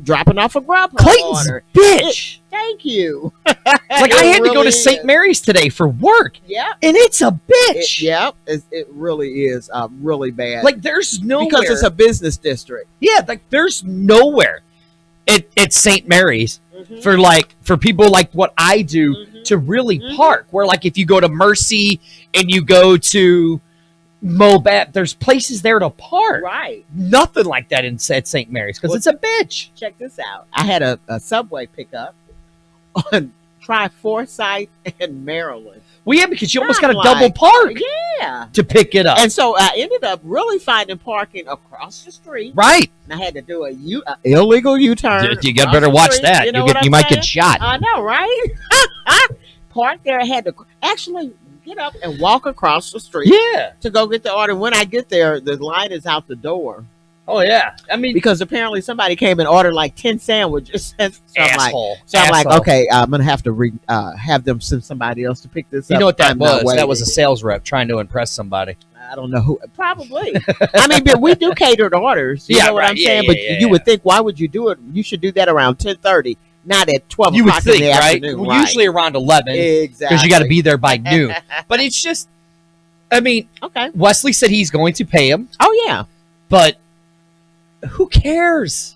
dropping off a Grubhub Clayton's order. bitch. Thank you. Like I had to go to St. Mary's today for work. Yeah. And it's a bitch. It really is really bad. Like there's nowhere. Because it's a business district. Yeah, like there's nowhere at St. Mary's for people like what I do to really park. Where like if you go to Mercy and you go to Mobat, there's places there to park. Right. Nothing like that at St. Mary's because it's a bitch. Check this out. I had a subway pickup on Forsyth and Maryland. Well, yeah, because you almost got to double park. Yeah. To pick it up. And so I ended up really finding parking across the street. Right. And I had to do a illegal U-turn. You got better watch that. You might get shot. I know, right? Parked there. I had to actually get up and walk across the street. Yeah. To go get the order. When I get there, the line is out the door. Oh, yeah. I mean, because apparently somebody came and ordered like 10 sandwiches. So asshole. I'm like, okay, I'm going to have to have them send somebody else to pick this up. You know what that was? That was a sales rep trying to impress somebody. I don't know who. Probably. I mean, but we do catered orders. You know what I'm saying? But you would think, why would you do it? You should do that around 10:30, not at 12 you o'clock would think, in the right? afternoon. Well, usually around 11. Exactly. Because you got to be there by noon. But it's just, I mean, okay. Wesley said he's going to pay him. Oh, yeah. But who cares?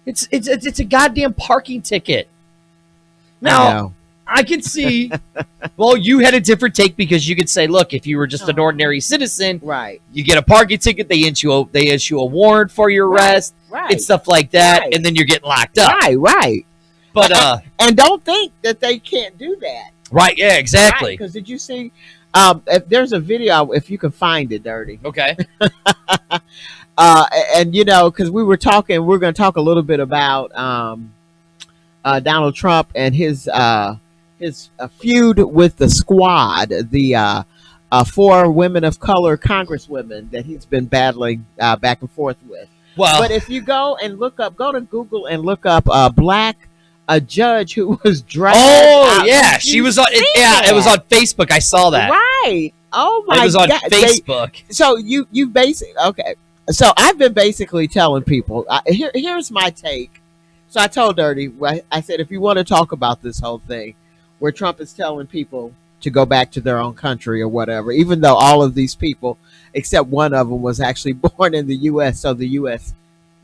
It's a goddamn parking ticket. Now, I can see, well, you had a different take because you could say, look, if you were just an ordinary citizen, right, you get a parking ticket, they issue a warrant for your arrest, and stuff like that, and then you're getting locked up. Right. But and don't think that they can't do that. Right, yeah, exactly. Because did you see, if there's a video, if you can find it, Dirty. Okay. And you know, because we're going to talk a little bit about Donald Trump and his feud with the Squad, the 4 women of color congresswomen that he's been battling back and forth with. Well, but if you go to Google and look up a judge who was dragged. Oh yeah, she was on. It was on Facebook. I saw that. Right. Oh my God. It was on Facebook. So you basically okay. So I've been basically telling people. Here's my take. So I told Dirty. I said if you want to talk about this whole thing, where Trump is telling people to go back to their own country or whatever, even though all of these people, except one of them, was actually born in the U.S., so the U.S.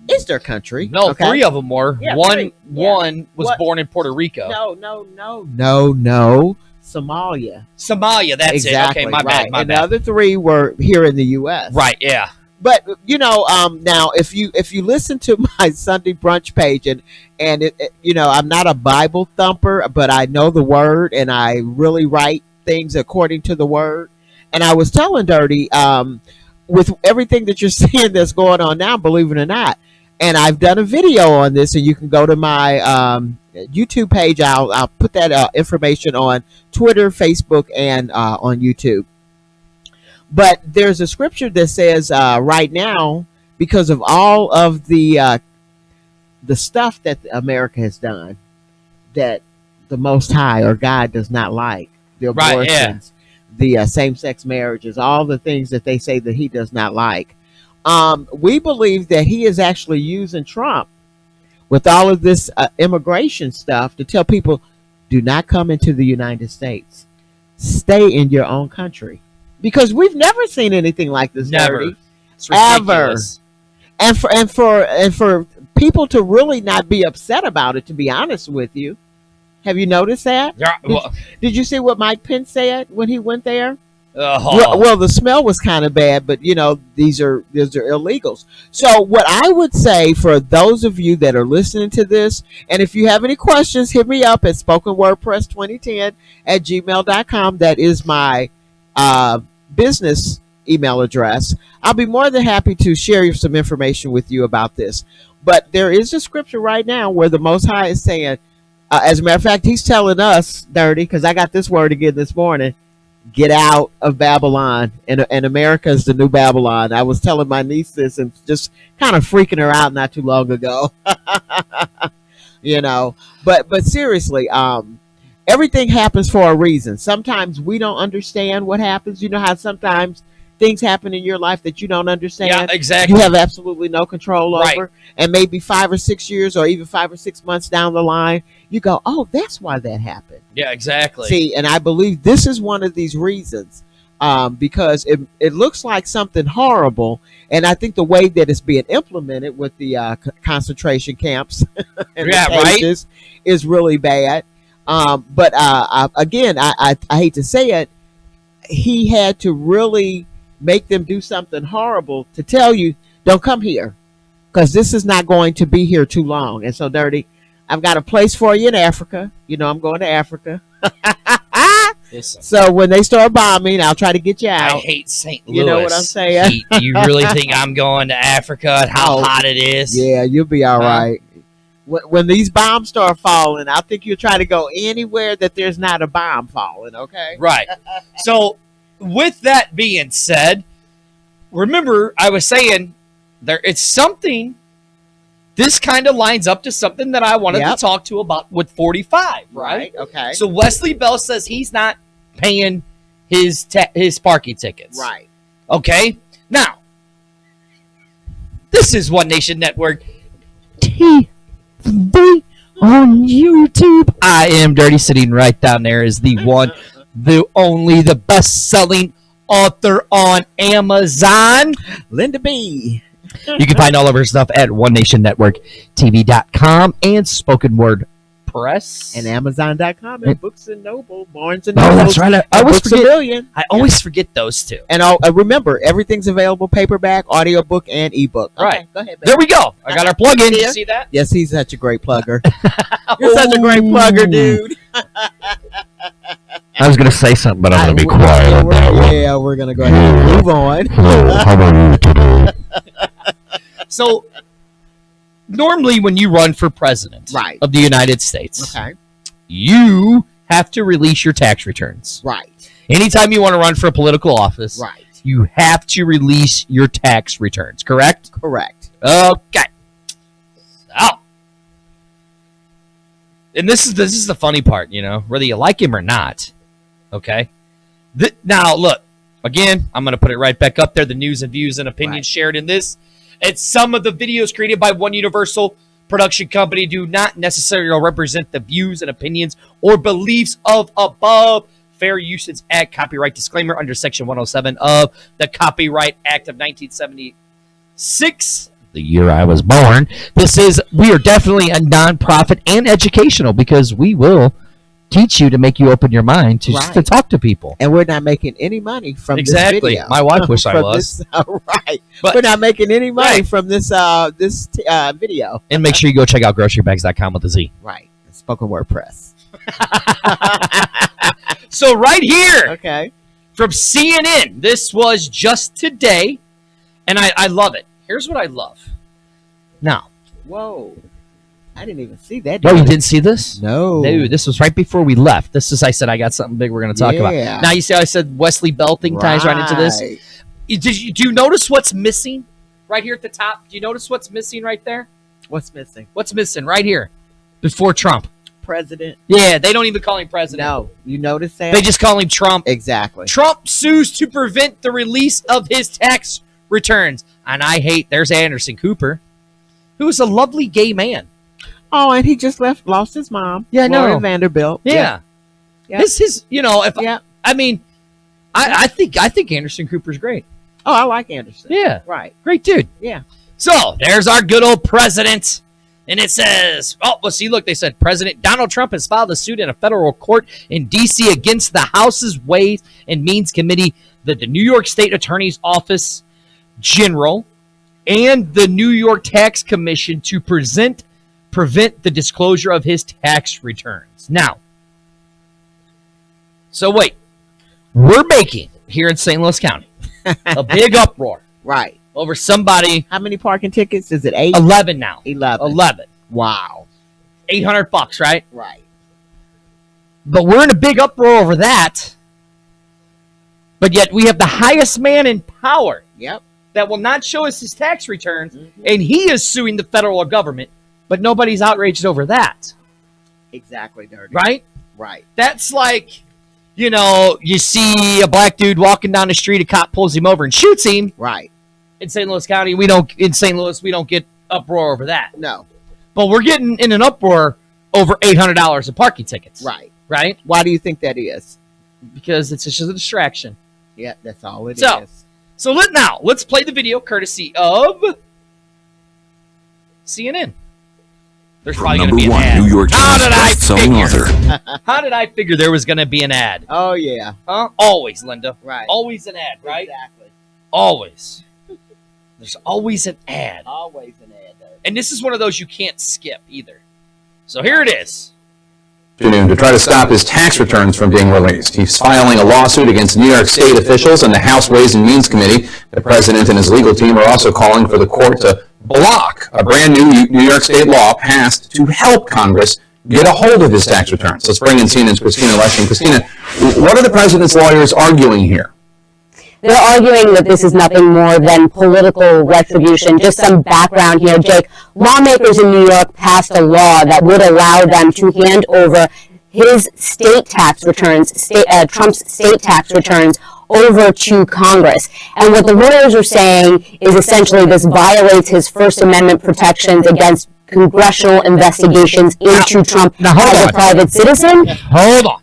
is their country. No, 3 of them were. Yeah, one 3. Yeah. one was born in Puerto Rico. No. Somalia. That's exactly. it. Okay, my right. bad. The other 3 were here in the U.S. Right. Yeah. But you know, now if you listen to my Sunday brunch page and it, you know, I'm not a Bible thumper, but I know the word and I really write things according to the word. And I was telling Dirty, with everything that you're seeing that's going on now, believe it or not, and I've done a video on this, and you can go to my YouTube page. I'll put that information on Twitter, Facebook, and on YouTube. But there's a scripture that says right now, because of all of the stuff that America has done, that the Most High or God does not like, the abortions, the same-sex marriages, all the things that they say that he does not like. We believe that he is actually using Trump with all of this immigration stuff to tell people, do not come into the United States. Stay in your own country. Because we've never seen anything like this, Dirty. Ever. And for people to really not be upset about it, to be honest with you. Have you noticed that? Yeah. Did you see what Mike Pence said when he went there? Uh-huh. Well, the smell was kind of bad, but you know, these are illegals. So what I would say for those of you that are listening to this, and if you have any questions, hit me up at spokenwordpress2010@gmail.com. That is my business email address. I'll be more than happy to share some information with you about this. But there is a scripture right now where the Most High is saying, as a matter of fact, he's telling us, Dirty, because I got this word again this morning, get out of Babylon, and America is the new Babylon. I was telling my niece this and just kind of freaking her out not too long ago. You know, but seriously, everything happens for a reason. Sometimes we don't understand what happens. You know how sometimes things happen in your life that you don't understand. Yeah, exactly. You have absolutely no control over. Right. And maybe 5 or 6 years or even 5 or 6 months down the line, you go, oh, that's why that happened. Yeah, exactly. See, and I believe this is one of these reasons, because it looks like something horrible. And I think the way that it's being implemented with the concentration camps and the cages is really bad. But again, I hate to say it, he had to really make them do something horrible to tell you, don't come here, because this is not going to be here too long. And so, Dirty, I've got a place for you in Africa. You know, I'm going to Africa. Listen, so when they start bombing, I'll try to get you out. I hate St. Louis. You know what I'm saying? You really think I'm going to Africa and how hot it is? Yeah, you'll be all right. When these bombs start falling, I think you'll try to go anywhere that there's not a bomb falling, okay? Right. So, with that being said, remember I was saying it's something, this kind of lines up to something that I wanted to talk to about with 45, right? Okay. So, Wesley Bell says he's not paying his parking tickets. Right. Okay? Now, this is One Nation Network TV on YouTube. I am Dirty. Sitting right down there is the one, the only, the best-selling author on Amazon, Linda B. You can find all of her stuff at onenationnetworktv.com and Spoken Word Press. And Amazon.com and Books and Noble, Barnes and Noble. Oh, that's right. I always forget. I always forget those two. And remember, everything's available paperback, audiobook, and ebook. Okay, Right. go ahead, baby. There we go. I got our plug-in. You see that? Yes, he's such a great plugger. You're such a great plugger, dude. I was going to say something, but I'm going to be quiet on that one. Yeah, we're going to go ahead and move on. Hello, how are you today? So, normally when you run for president of the United States, you have to release your tax returns. Right. Anytime you want to run for a political office, you have to release your tax returns, correct? Correct. Okay. So, and this is the funny part, you know, whether you like him or not, okay? Now, look, again, I'm going to put it right back up there, the news and views and opinions shared in this. And some of the videos created by One Universal production company do not necessarily represent the views and opinions or beliefs of above. Fair Usage Act copyright disclaimer under Section 107 of the Copyright Act of 1976, the year I was born. We are definitely a nonprofit and educational because we will teach you to make you open your mind to just to talk to people. And we're not making any money from this video. My wife wish I was. Right. But we're not making any money from this video. And make sure you go check out grocerybags.com with a Z. Right. Spoken Word Press. So right here, okay, from CNN, this was just today, and I love it. Here's what I love. Now. Whoa. I didn't even see that. Oh, you didn't see this? No. Dude, this was right before we left. I said I got something big we're going to talk about. Now, you see how I said Wesley Bell thing ties right into this? Do you notice what's missing right here at the top? Do you notice what's missing right there? What's missing? What's missing right here before Trump? President. Yeah, they don't even call him president. No, you notice that? They just call him Trump. Exactly. Trump sues to prevent the release of his tax returns. And there's Anderson Cooper, who is a lovely gay man. Oh, and he just lost his mom. Yeah, I know. Vanderbilt. Yeah. His you know, I think Anderson Cooper's great. Oh, I like Anderson. Yeah. Right. Great dude. Yeah. So, there's our good old president. And it says, they said President Donald Trump has filed a suit in a federal court in D.C. against the House's Ways and Means Committee, the New York State Attorney's Office General, and the New York Tax Commission to prevent the disclosure of his tax returns. Now, we're making, here in St. Louis County, a big uproar. Right. Over somebody. How many parking tickets? Is it 8? 11 now. 11. Wow. $800, right? Right. But we're in a big uproar over that. But yet we have the highest man in power. Yep. That will not show us his tax returns. Mm-hmm. And he is suing the federal government. But nobody's outraged over that. Exactly, Dirty. Right? Right. That's like, you know, you see a black dude walking down the street, a cop pulls him over and shoots him. Right. In St. Louis County, we don't get uproar over that. No. But we're getting in an uproar over $800 in parking tickets. Right. Right? Why do you think that is? Because it's just a distraction. Yeah, that's all it is. So let's play the video courtesy of CNN. There's probably going to be an ad. New York Times best-selling author. How did I figure there was going to be an ad? Oh, yeah. Huh? Always, Linda. Right. Always an ad, right? Exactly. Always. There's always an ad. Always an ad. And this is one of those you can't skip either. So here it is. To try to stop his tax returns from being released. He's filing a lawsuit against New York State officials and the House Ways and Means Committee. The president and his legal team are also calling for the court to block a brand new New York State law passed to help Congress get a hold of his tax returns. Let's bring in CNN's Christina Leshing. Christina, what are the president's lawyers arguing here? They're arguing that this is nothing more than political retribution. Just some background here, Jake. Lawmakers in New York passed a law that would allow them to hand over his state tax returns, Trump's state tax returns, over to Congress. And what the lawyers are saying is essentially this violates his First Amendment protections against congressional investigations into Trump as a private citizen. Hold on.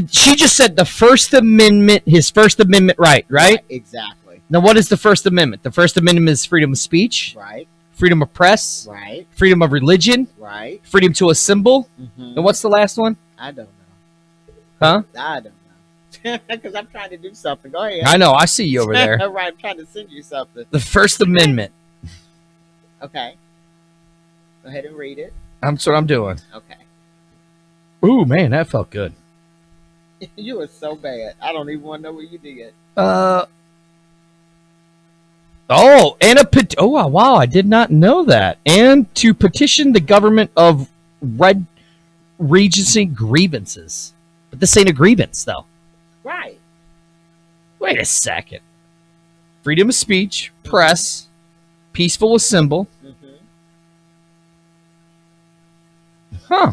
She just said the First Amendment, his First Amendment right? Exactly. Now, what is the First Amendment? The First Amendment is freedom of speech. Right. Freedom of press. Right. Freedom of religion. Right. Freedom to assemble. Mm-hmm. And what's the last one? I don't know. Huh? I don't know. Because I'm trying to do something. Go ahead. I know. I see you over there. Right. I'm trying to send you something. The First Amendment. Okay. Go ahead and read it. That's what I'm doing. Okay. Ooh, man, that felt good. You were so bad. I don't even want to know what you did. Oh, wow, I did not know that. And to petition the government of Red Regency grievances. But this ain't a grievance, though. Right. Wait a second. Freedom of speech, press, peaceful assemble. Mm-hmm. Huh.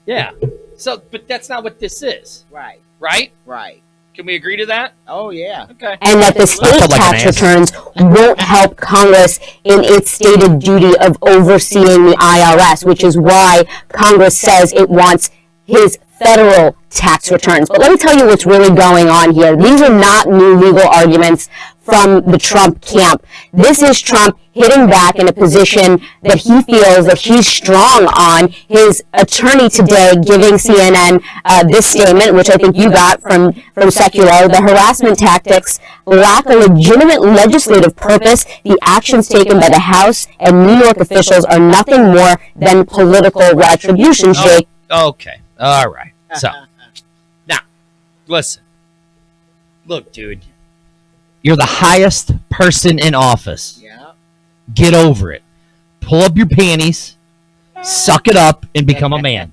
Yeah. So, but that's not what this is. Right. Right? Right. Can we agree to that? Oh, yeah. Okay. And that the state tax returns won't help Congress in its stated duty of overseeing the IRS, which is why Congress says it wants his federal tax returns. But let me tell you what's really going on here. These are not new legal arguments from the Trump camp. This is Trump hitting back in a position that he feels that he's strong on. His attorney today giving CNN this statement, which I think you got from Secular: the harassment tactics lack a legitimate legislative purpose. The actions taken by the House and New York officials are nothing more than political retribution, Jake. Okay. All right. So, now, listen. Look, dude. You're the highest person in office. Yeah. Get over it. Pull up your panties, suck it up, and become a man.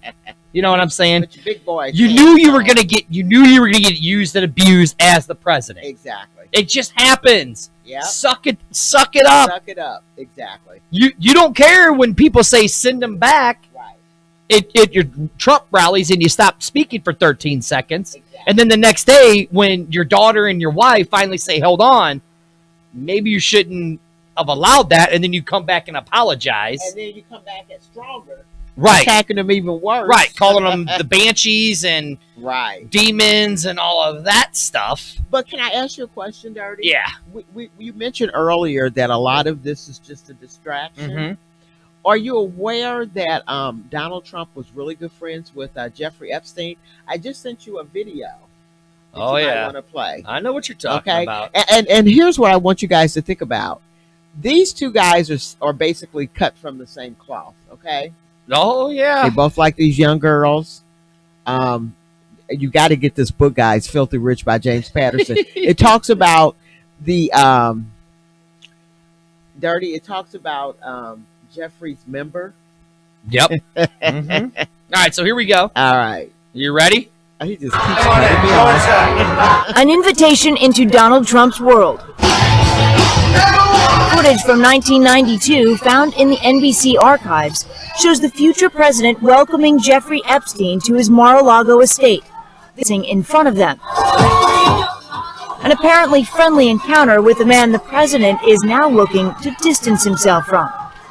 You know what I'm saying? But you big boy. You knew you were gonna get used and abused as the president. Exactly. It just happens. Yeah. Suck it up. Suck it up. Exactly. You don't care when people say send them back. Right. At your Trump rallies and you stop speaking for 13 seconds. Exactly. And then the next day when your daughter and your wife finally say, hold on, maybe you shouldn't have allowed that, and then you come back and apologize. And then you come back as stronger. Right. Attacking them even worse. Right. Calling them the banshees and right. demons and all of that stuff. But can I ask you a question, Dirty? Yeah. You mentioned earlier that a lot of this is just a distraction. Mm-hmm. Are you aware that Donald Trump was really good friends with Jeffrey Epstein? I just sent you a video. Oh, yeah. I want to play. I know what you're talking about. And here's what I want you guys to think about. These two guys are basically cut from the same cloth, okay? Oh, yeah. They both like these young girls. You got to get this book, guys, Filthy Rich by James Patterson. It talks about the Dirty. It talks about Jeffrey's member. Yep. Mm-hmm. All right, so here we go. All right. You ready? He just keeps cutting me off. An invitation into Donald Trump's world. Footage from 1992 found in the NBC archives shows the future president welcoming Jeffrey Epstein to his Mar-a-Lago estate, sitting in front of them. An apparently friendly encounter with a man the president is now looking to distance himself from.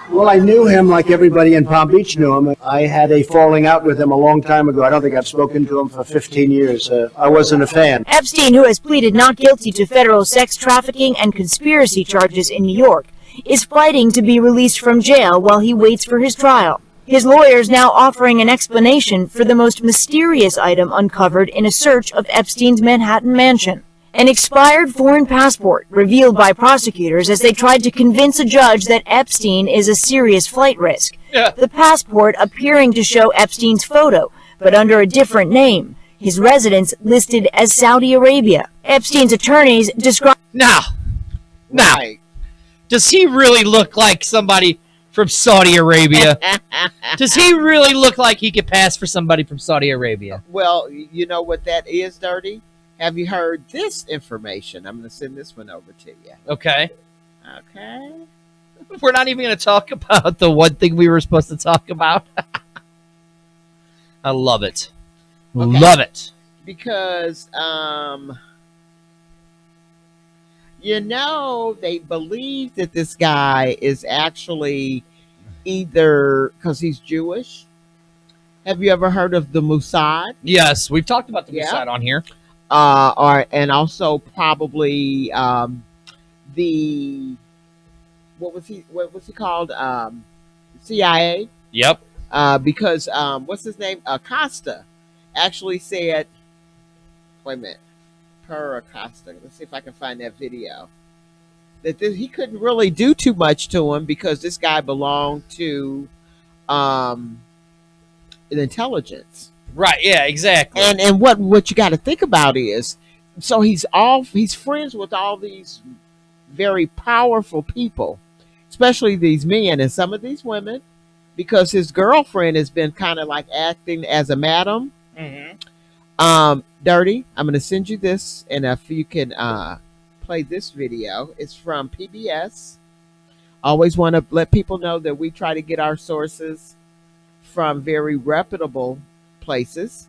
Well, I knew him like everybody in Palm Beach knew him. I had a falling out with him a long time ago. I don't think I've spoken to him for 15 years. I wasn't a fan. Epstein, who has pleaded not guilty to federal sex trafficking and conspiracy charges in New York, is fighting to be released from jail while he waits for his trial. His lawyers now offering an explanation for the most mysterious item uncovered in a search of Epstein's Manhattan mansion. An expired foreign passport revealed by prosecutors as they tried to convince a judge that Epstein is a serious flight risk. Yeah. The passport appearing to show Epstein's photo, but under a different name. His residence listed as Saudi Arabia. Epstein's attorneys describe... Now, does he really look like somebody from Saudi Arabia? Does he really look like he could pass for somebody from Saudi Arabia? Well, you know what that is, Dirty? Have you heard this information? I'm going to send this one over to you. Okay. Okay. We're not even going to talk about the one thing we were supposed to talk about. I love it. Okay. Love it. Because, you know, they believe that this guy is actually either, because he's Jewish. Have you ever heard of the Mossad? Yes, we've talked about the Mossad on here. And also probably the what was he called? CIA. Yep. Because what's his name? Acosta actually said, wait a minute, Per Acosta. Let's see if I can find that video. That he couldn't really do too much to him because this guy belonged to an intelligence. Right, yeah, exactly. And what you got to think about is, so he's friends with all these very powerful people, especially these men and some of these women, because his girlfriend has been kind of like acting as a madam. Mm-hmm. Dirty, I'm going to send you this, and if you can play this video, it's from PBS. Always want to let people know that we try to get our sources from very reputable places,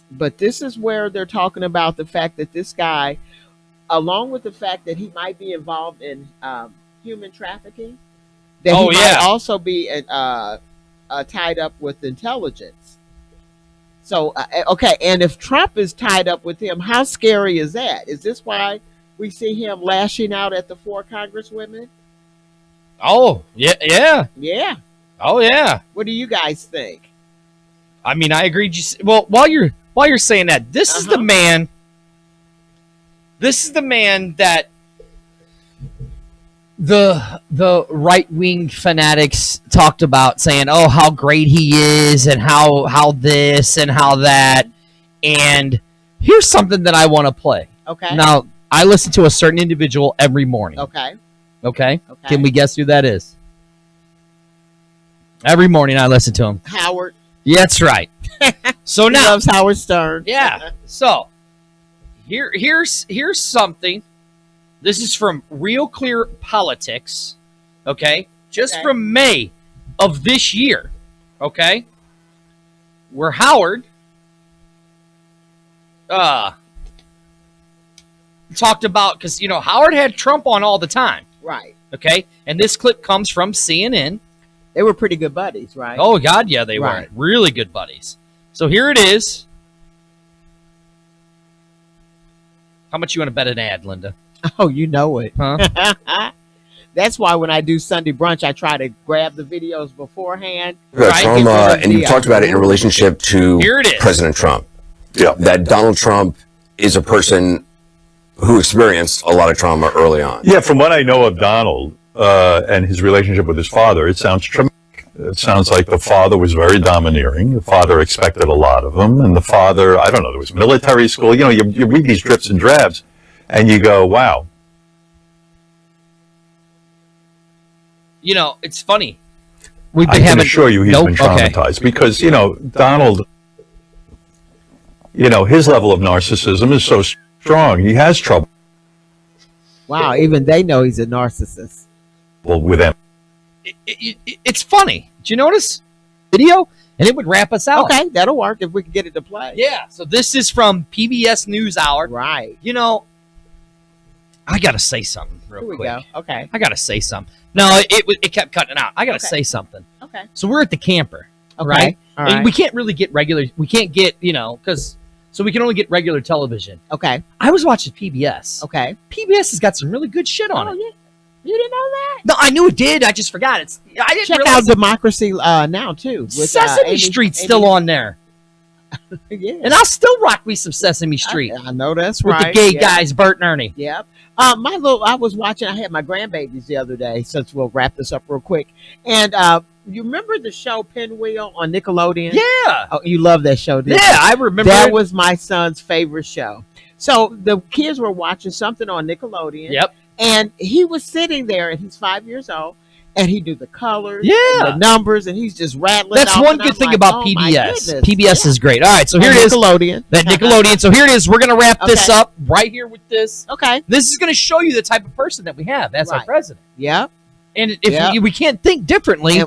but this is where they're talking about the fact that this guy, along with the fact that he might be involved in human trafficking, that he might also be tied up with intelligence. So okay, and if Trump is tied up with him, how scary is that? Is this why we see him lashing out at the 4 congresswomen? Oh yeah. Oh yeah. What do you guys think? I mean, I agree. Well, while you're saying that, this is the man. This is the man that the right-wing fanatics talked about, saying, "Oh, how great he is, and how this and how that." And here's something that I want to play. Okay. Now, I listen to a certain individual every morning. Okay. Can we guess who that is? Every morning I listen to him. Howard. Yeah, that's right. So He now loves Howard Stern. Yeah. So here's something. This is from Real Clear Politics. Okay? Just from May of this year. Okay? Where Howard talked about, because Howard had Trump on all the time. Right. Okay? And this clip comes from CNN. They were pretty good buddies, right? Oh, God, yeah, they were. Right. Really good buddies. So here it is. How much you want to bet an ad, Linda? Oh, you know it. Huh? That's why when I do Sunday brunch, I try to grab the videos beforehand. Tom, and you talked about it in relationship to President Trump. Yeah. That Donald Trump is a person who experienced a lot of trauma early on. Yeah, from what I know of Donald and his relationship with his father, it sounds traumatic. It sounds like the father was very domineering. The father expected a lot of him. And the father, I don't know, there was military school. You read these drips and drabs, and you go, wow. It's funny. I can assure you he's been traumatized because, Donald, his level of narcissism is so strong. He has trouble Wow, even they know he's a narcissist. Well, with them. It's funny. Did you notice? Video? And it would wrap us out. Okay, that'll work if we can get it to play. Yeah, so this is from PBS NewsHour. Right. You know, I got to say something real Here we quick. go. Okay. I got to say something. No, it kept cutting out. I got to say something. Okay. So we're at the camper, Okay. right? All And right. we can't really get regular. We can't get, so we can only get regular television. Okay. I was watching PBS. Okay. PBS has got some really good shit on it. Yeah. You didn't know that? No, I knew it did. I just forgot. I didn't Check realize out Democracy Now, too. With, Sesame Street's still on there. Yeah. And I'll still rock me some Sesame Street. I know that's with right. the gay guys, Bert and Ernie. Yep. I was watching, I had my grandbabies the other day, since we'll wrap this up real quick. And you remember the show Pinwheel on Nickelodeon? Yeah. Oh, you love that show, didn't you? Yeah, I remember. That was my son's favorite show. So the kids were watching something on Nickelodeon. Yep. And he was sitting there, and he's 5 years old, and he knew the colors, Yeah. and the numbers, and he's just rattling. That's off, one and good I'm thing like, about oh, my PBS. goodness. PBS Yeah. is great. All right, so here it is. Nickelodeon. That Nickelodeon. So here it is. We're going to wrap this up right here with this. Okay. This is going to show you the type of person that we have as our Right. president. Yeah. And if Yeah. we can't think differently.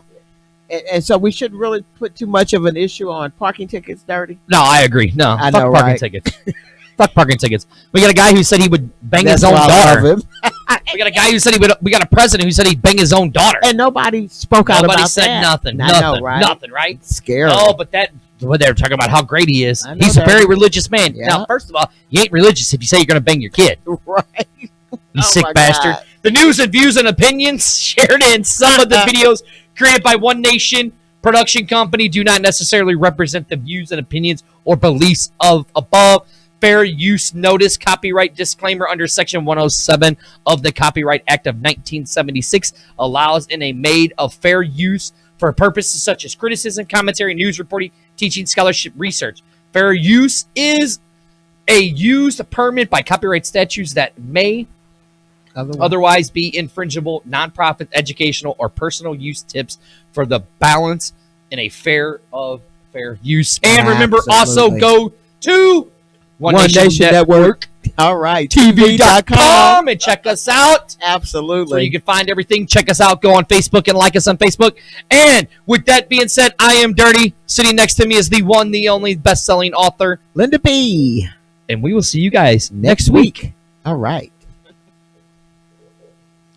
And so we shouldn't really put too much of an issue on parking tickets, Dirty. No, I agree. No, I fuck know, parking right? tickets. Fuck parking tickets. We got a guy who said he would bang That's his own why I daughter. love him. We got a guy who said he would. We got a president who said he'd bang his own daughter. And nobody spoke out Nobody about said that. nothing. I Nothing. know, right? Nothing. Right? It's scary. Oh, but what they were talking about how great he is. I know He's a that. very religious man. Yeah. Now, first of all, you ain't religious if you say you're going to bang your kid. Right. You Oh sick my bastard. God. The news and views and opinions shared in some of the videos created by One Nation production company do not necessarily represent the views and opinions or beliefs of above. Fair use notice, copyright disclaimer under Section 107 of the Copyright Act of 1976 allows in a made of fair use for purposes such as criticism, commentary, news reporting, teaching, scholarship, research. Fair use is a use permit by copyright statutes that may otherwise be infringible, nonprofit, educational, or personal use tips for the balance in a fair use. And remember, also Absolutely. go to One Nation Network. All right. TV.com and check us out. Absolutely. So you can find everything. Check us out. Go on Facebook and like us on Facebook. And with that being said, I am Dirty. Sitting next to me is the one, the only best-selling author, Linda B. And we will see you guys next week. All right.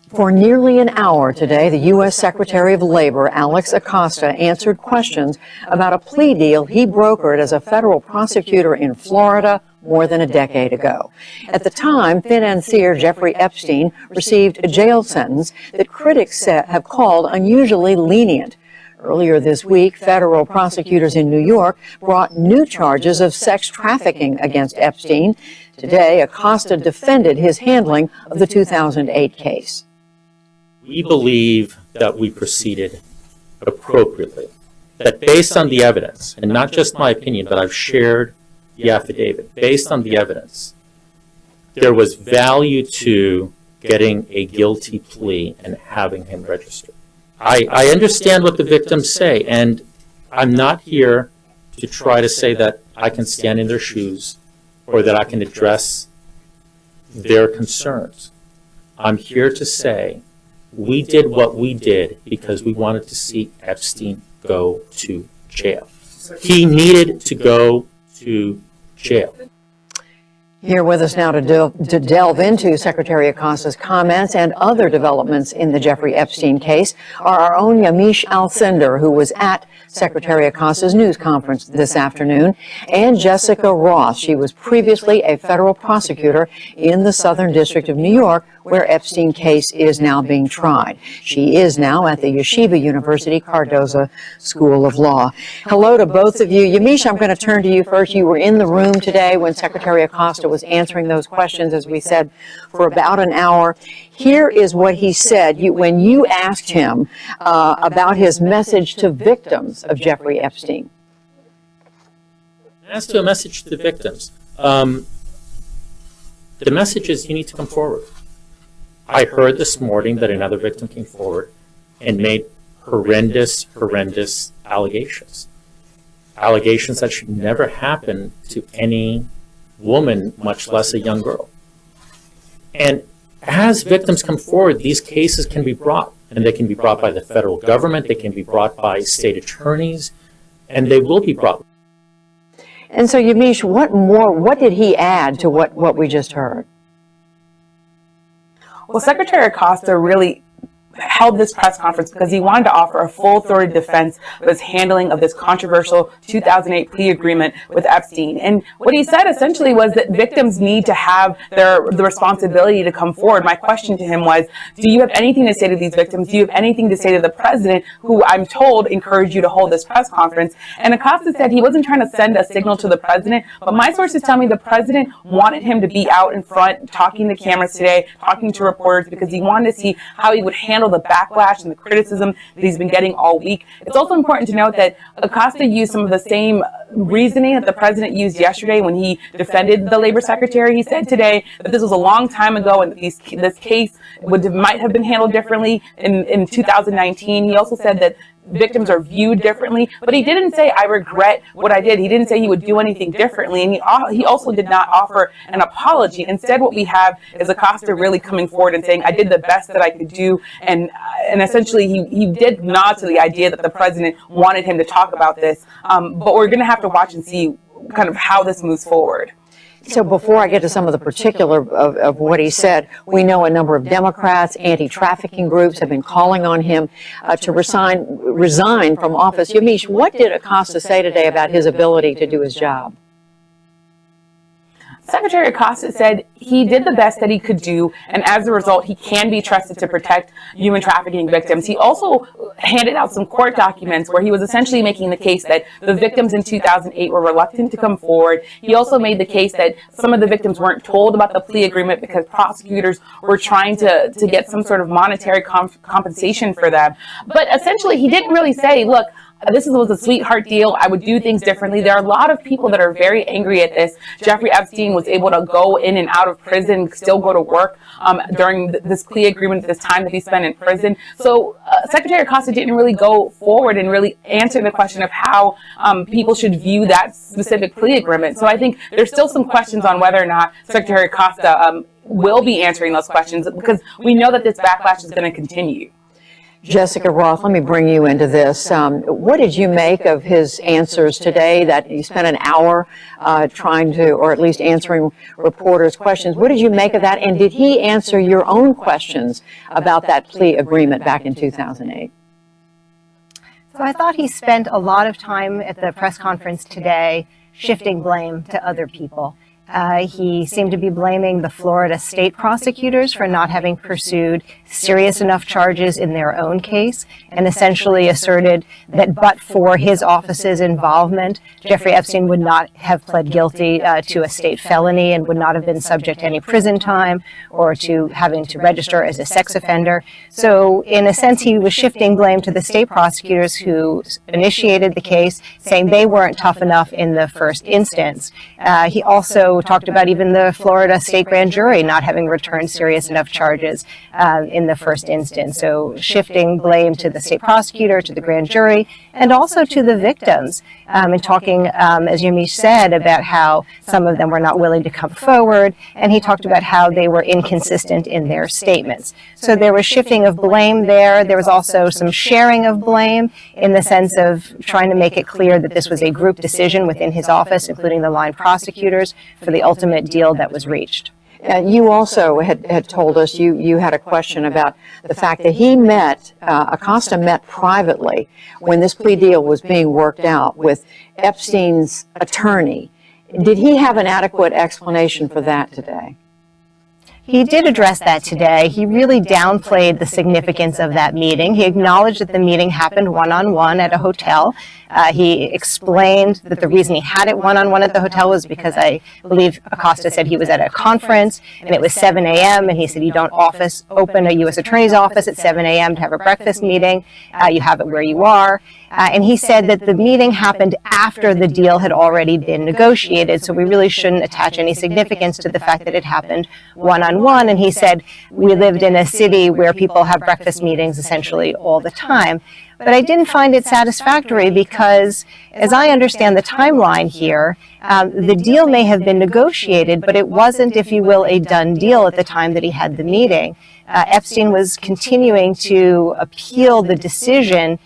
For nearly an hour today, the U.S. Secretary of Labor, Alex Acosta, answered questions about a plea deal he brokered as a federal prosecutor in Florida more than a decade ago. At the time, financier Jeffrey Epstein received a jail sentence that critics have called unusually lenient. Earlier this week, federal prosecutors in New York brought new charges of sex trafficking against Epstein. Today, Acosta defended his handling of the 2008 case. We believe that we proceeded appropriately, that based on the evidence, and not just my opinion, but I've shared the affidavit, based on the evidence, there was value to getting a guilty plea and having him register. I understand what the victims say, and I'm not here to try to say that I can stand in their shoes or that I can address their concerns. I'm here to say we did what we did because we wanted to see Epstein go to jail. He needed to go to jail. Here with us now to delve into Secretary Acosta's comments and other developments in the Jeffrey Epstein case are our own Yamiche Alcindor, who was at Secretary Acosta's news conference this afternoon, and Jessica Ross. She was previously a federal prosecutor in the Southern District of New York, where Epstein case is now being tried. She is now at the Yeshiva University Cardozo School of Law. Hello to both of you. Yamiche, I'm going to turn to you first. You were in the room today when Secretary Acosta was answering those questions, as we said, for about an hour. Here is what he said when you asked him about his message to victims of Jeffrey Epstein. As to a message to the victims, the message is you need to come forward. I heard this morning that another victim came forward and made horrendous allegations. Allegations that should never happen to any woman, much less a young girl. And as victims come forward, these cases can be brought, and they can be brought by the federal government, they can be brought by state attorneys, and they will be brought. And so, Yamiche, what did he add to what we just heard? Well, Secretary Acosta really held this press conference because he wanted to offer a full throated defense of his handling of this controversial 2008 plea agreement with Epstein. And what he said essentially was that victims need to have the responsibility to come forward. My question to him was, do you have anything to say to these victims? Do you have anything to say to the president, who I'm told encouraged you to hold this press conference? And Acosta said he wasn't trying to send a signal to the president, but my sources tell me the president wanted him to be out in front, talking to cameras today, talking to reporters, because he wanted to see how he would handle the backlash and the criticism that he's been getting all week. It's also important to note that Acosta used some of the same reasoning that the president used yesterday when he defended the labor secretary. He said today that this was a long time ago and that this case might have been handled differently in 2019. He also said that victims are viewed differently, but he didn't say, I regret what I did. He didn't say he would do anything differently, and he also did not offer an apology. Instead, what we have is Acosta really coming forward and saying, I did the best that I could do, and essentially he did nod to the idea that the president wanted him to talk about this, but we're going to have to watch and see kind of how this moves forward. So before I get to some of the particular of what he said, we know a number of Democrats, anti-trafficking groups have been calling on him to resign from office. Yamiche, what did Acosta say today about his ability to do his job? Secretary Acosta said he did the best that he could do, and as a result, he can be trusted to protect human trafficking victims. He also handed out some court documents where he was essentially making the case that the victims in 2008 were reluctant to come forward. He also made the case that some of the victims weren't told about the plea agreement because prosecutors were trying to get some sort of monetary compensation for them. But essentially, he didn't really say, look, this was a sweetheart deal. I would do things differently. There are a lot of people that are very angry at this. Jeffrey Epstein was able to go in and out of prison, still go to work during this plea agreement, this time that he spent in prison. So Secretary Acosta didn't really go forward and really answer the question of how people should view that specific plea agreement. So I think there's still some questions on whether or not Secretary Acosta will be answering those questions, because we know that this backlash is going to continue. Jessica Roth, let me bring you into this. What did you make of his answers today, that you spent an hour trying to, or at least answering reporters' questions? What did you make of that? And did he answer your own questions about that plea agreement back in 2008? So I thought he spent a lot of time at the press conference today shifting blame to other people. He seemed to be blaming the Florida state prosecutors for not having pursued serious enough charges in their own case, and essentially asserted that but for his office's involvement, Jeffrey Epstein would not have pled guilty to a state felony and would not have been subject to any prison time or to having to register as a sex offender. So in a sense, he was shifting blame to the state prosecutors who initiated the case, saying they weren't tough enough in the first instance. He also talked about even the Florida state grand jury not having returned serious enough charges in the first instance. So shifting blame to the state prosecutor, to the grand jury, and also to the victims, and talking, as Yamiche said, about how some of them were not willing to come forward, and he talked about how they were inconsistent in their statements. So there was shifting of blame there. There was also some sharing of blame in the sense of trying to make it clear that this was a group decision within his office, including the line prosecutors, for the ultimate deal that was reached. You also had told us, you had a question about the fact that he Acosta met privately when this plea deal was being worked out with Epstein's attorney. Did he have an adequate explanation for that today? He did address that today. He really downplayed the significance of that meeting. He acknowledged that the meeting happened one-on-one at a hotel. He explained that the reason he had it one-on-one at the hotel was because I believe Acosta said he was at a conference and it was 7 a.m. and he said you don't open a U.S. Attorney's office at 7 a.m. to have a breakfast meeting. You have it where you are. And he said that the meeting happened after the deal had already been negotiated, so we really shouldn't attach any significance to the fact that it happened one-on-one. And he said we lived in a city where people have breakfast meetings essentially all the time. But I didn't find it satisfactory because, as I understand the timeline here, the deal may have been negotiated, but it wasn't, if you will, a done deal at the time that he had the meeting. Epstein was continuing to appeal the decision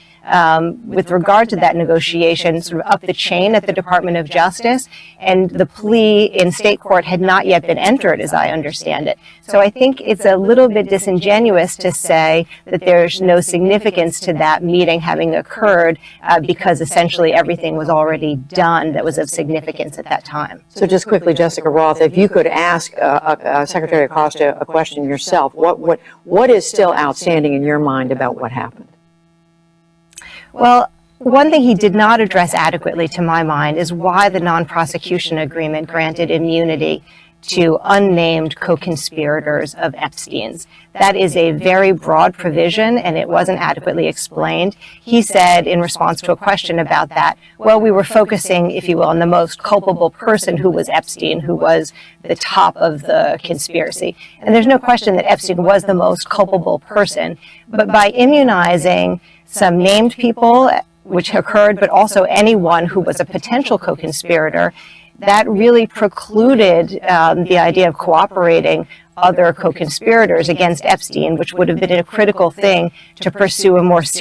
with regard to that negotiation sort of up the chain at the Department of Justice, and the plea in state court had not yet been entered, as I understand it. So I think it's a little bit disingenuous to say that there's no significance to that meeting having occurred because essentially everything was already done that was of significance at that time. So just quickly, Jessica Roth, if you could ask Secretary Acosta a question yourself, what is still outstanding in your mind about what happened? Well, one thing he did not address adequately, to my mind, is why the non-prosecution agreement granted immunity to unnamed co-conspirators of Epstein's. That is a very broad provision, and it wasn't adequately explained. He said, in response to a question about that, well, we were focusing, if you will, on the most culpable person, who was Epstein, who was the top of the conspiracy. And there's no question that Epstein was the most culpable person. But by immunizing some named people, which occurred, but also anyone who was a potential co-conspirator, that really precluded the idea of cooperating other co-conspirators against Epstein, which would have been a critical thing to pursue a more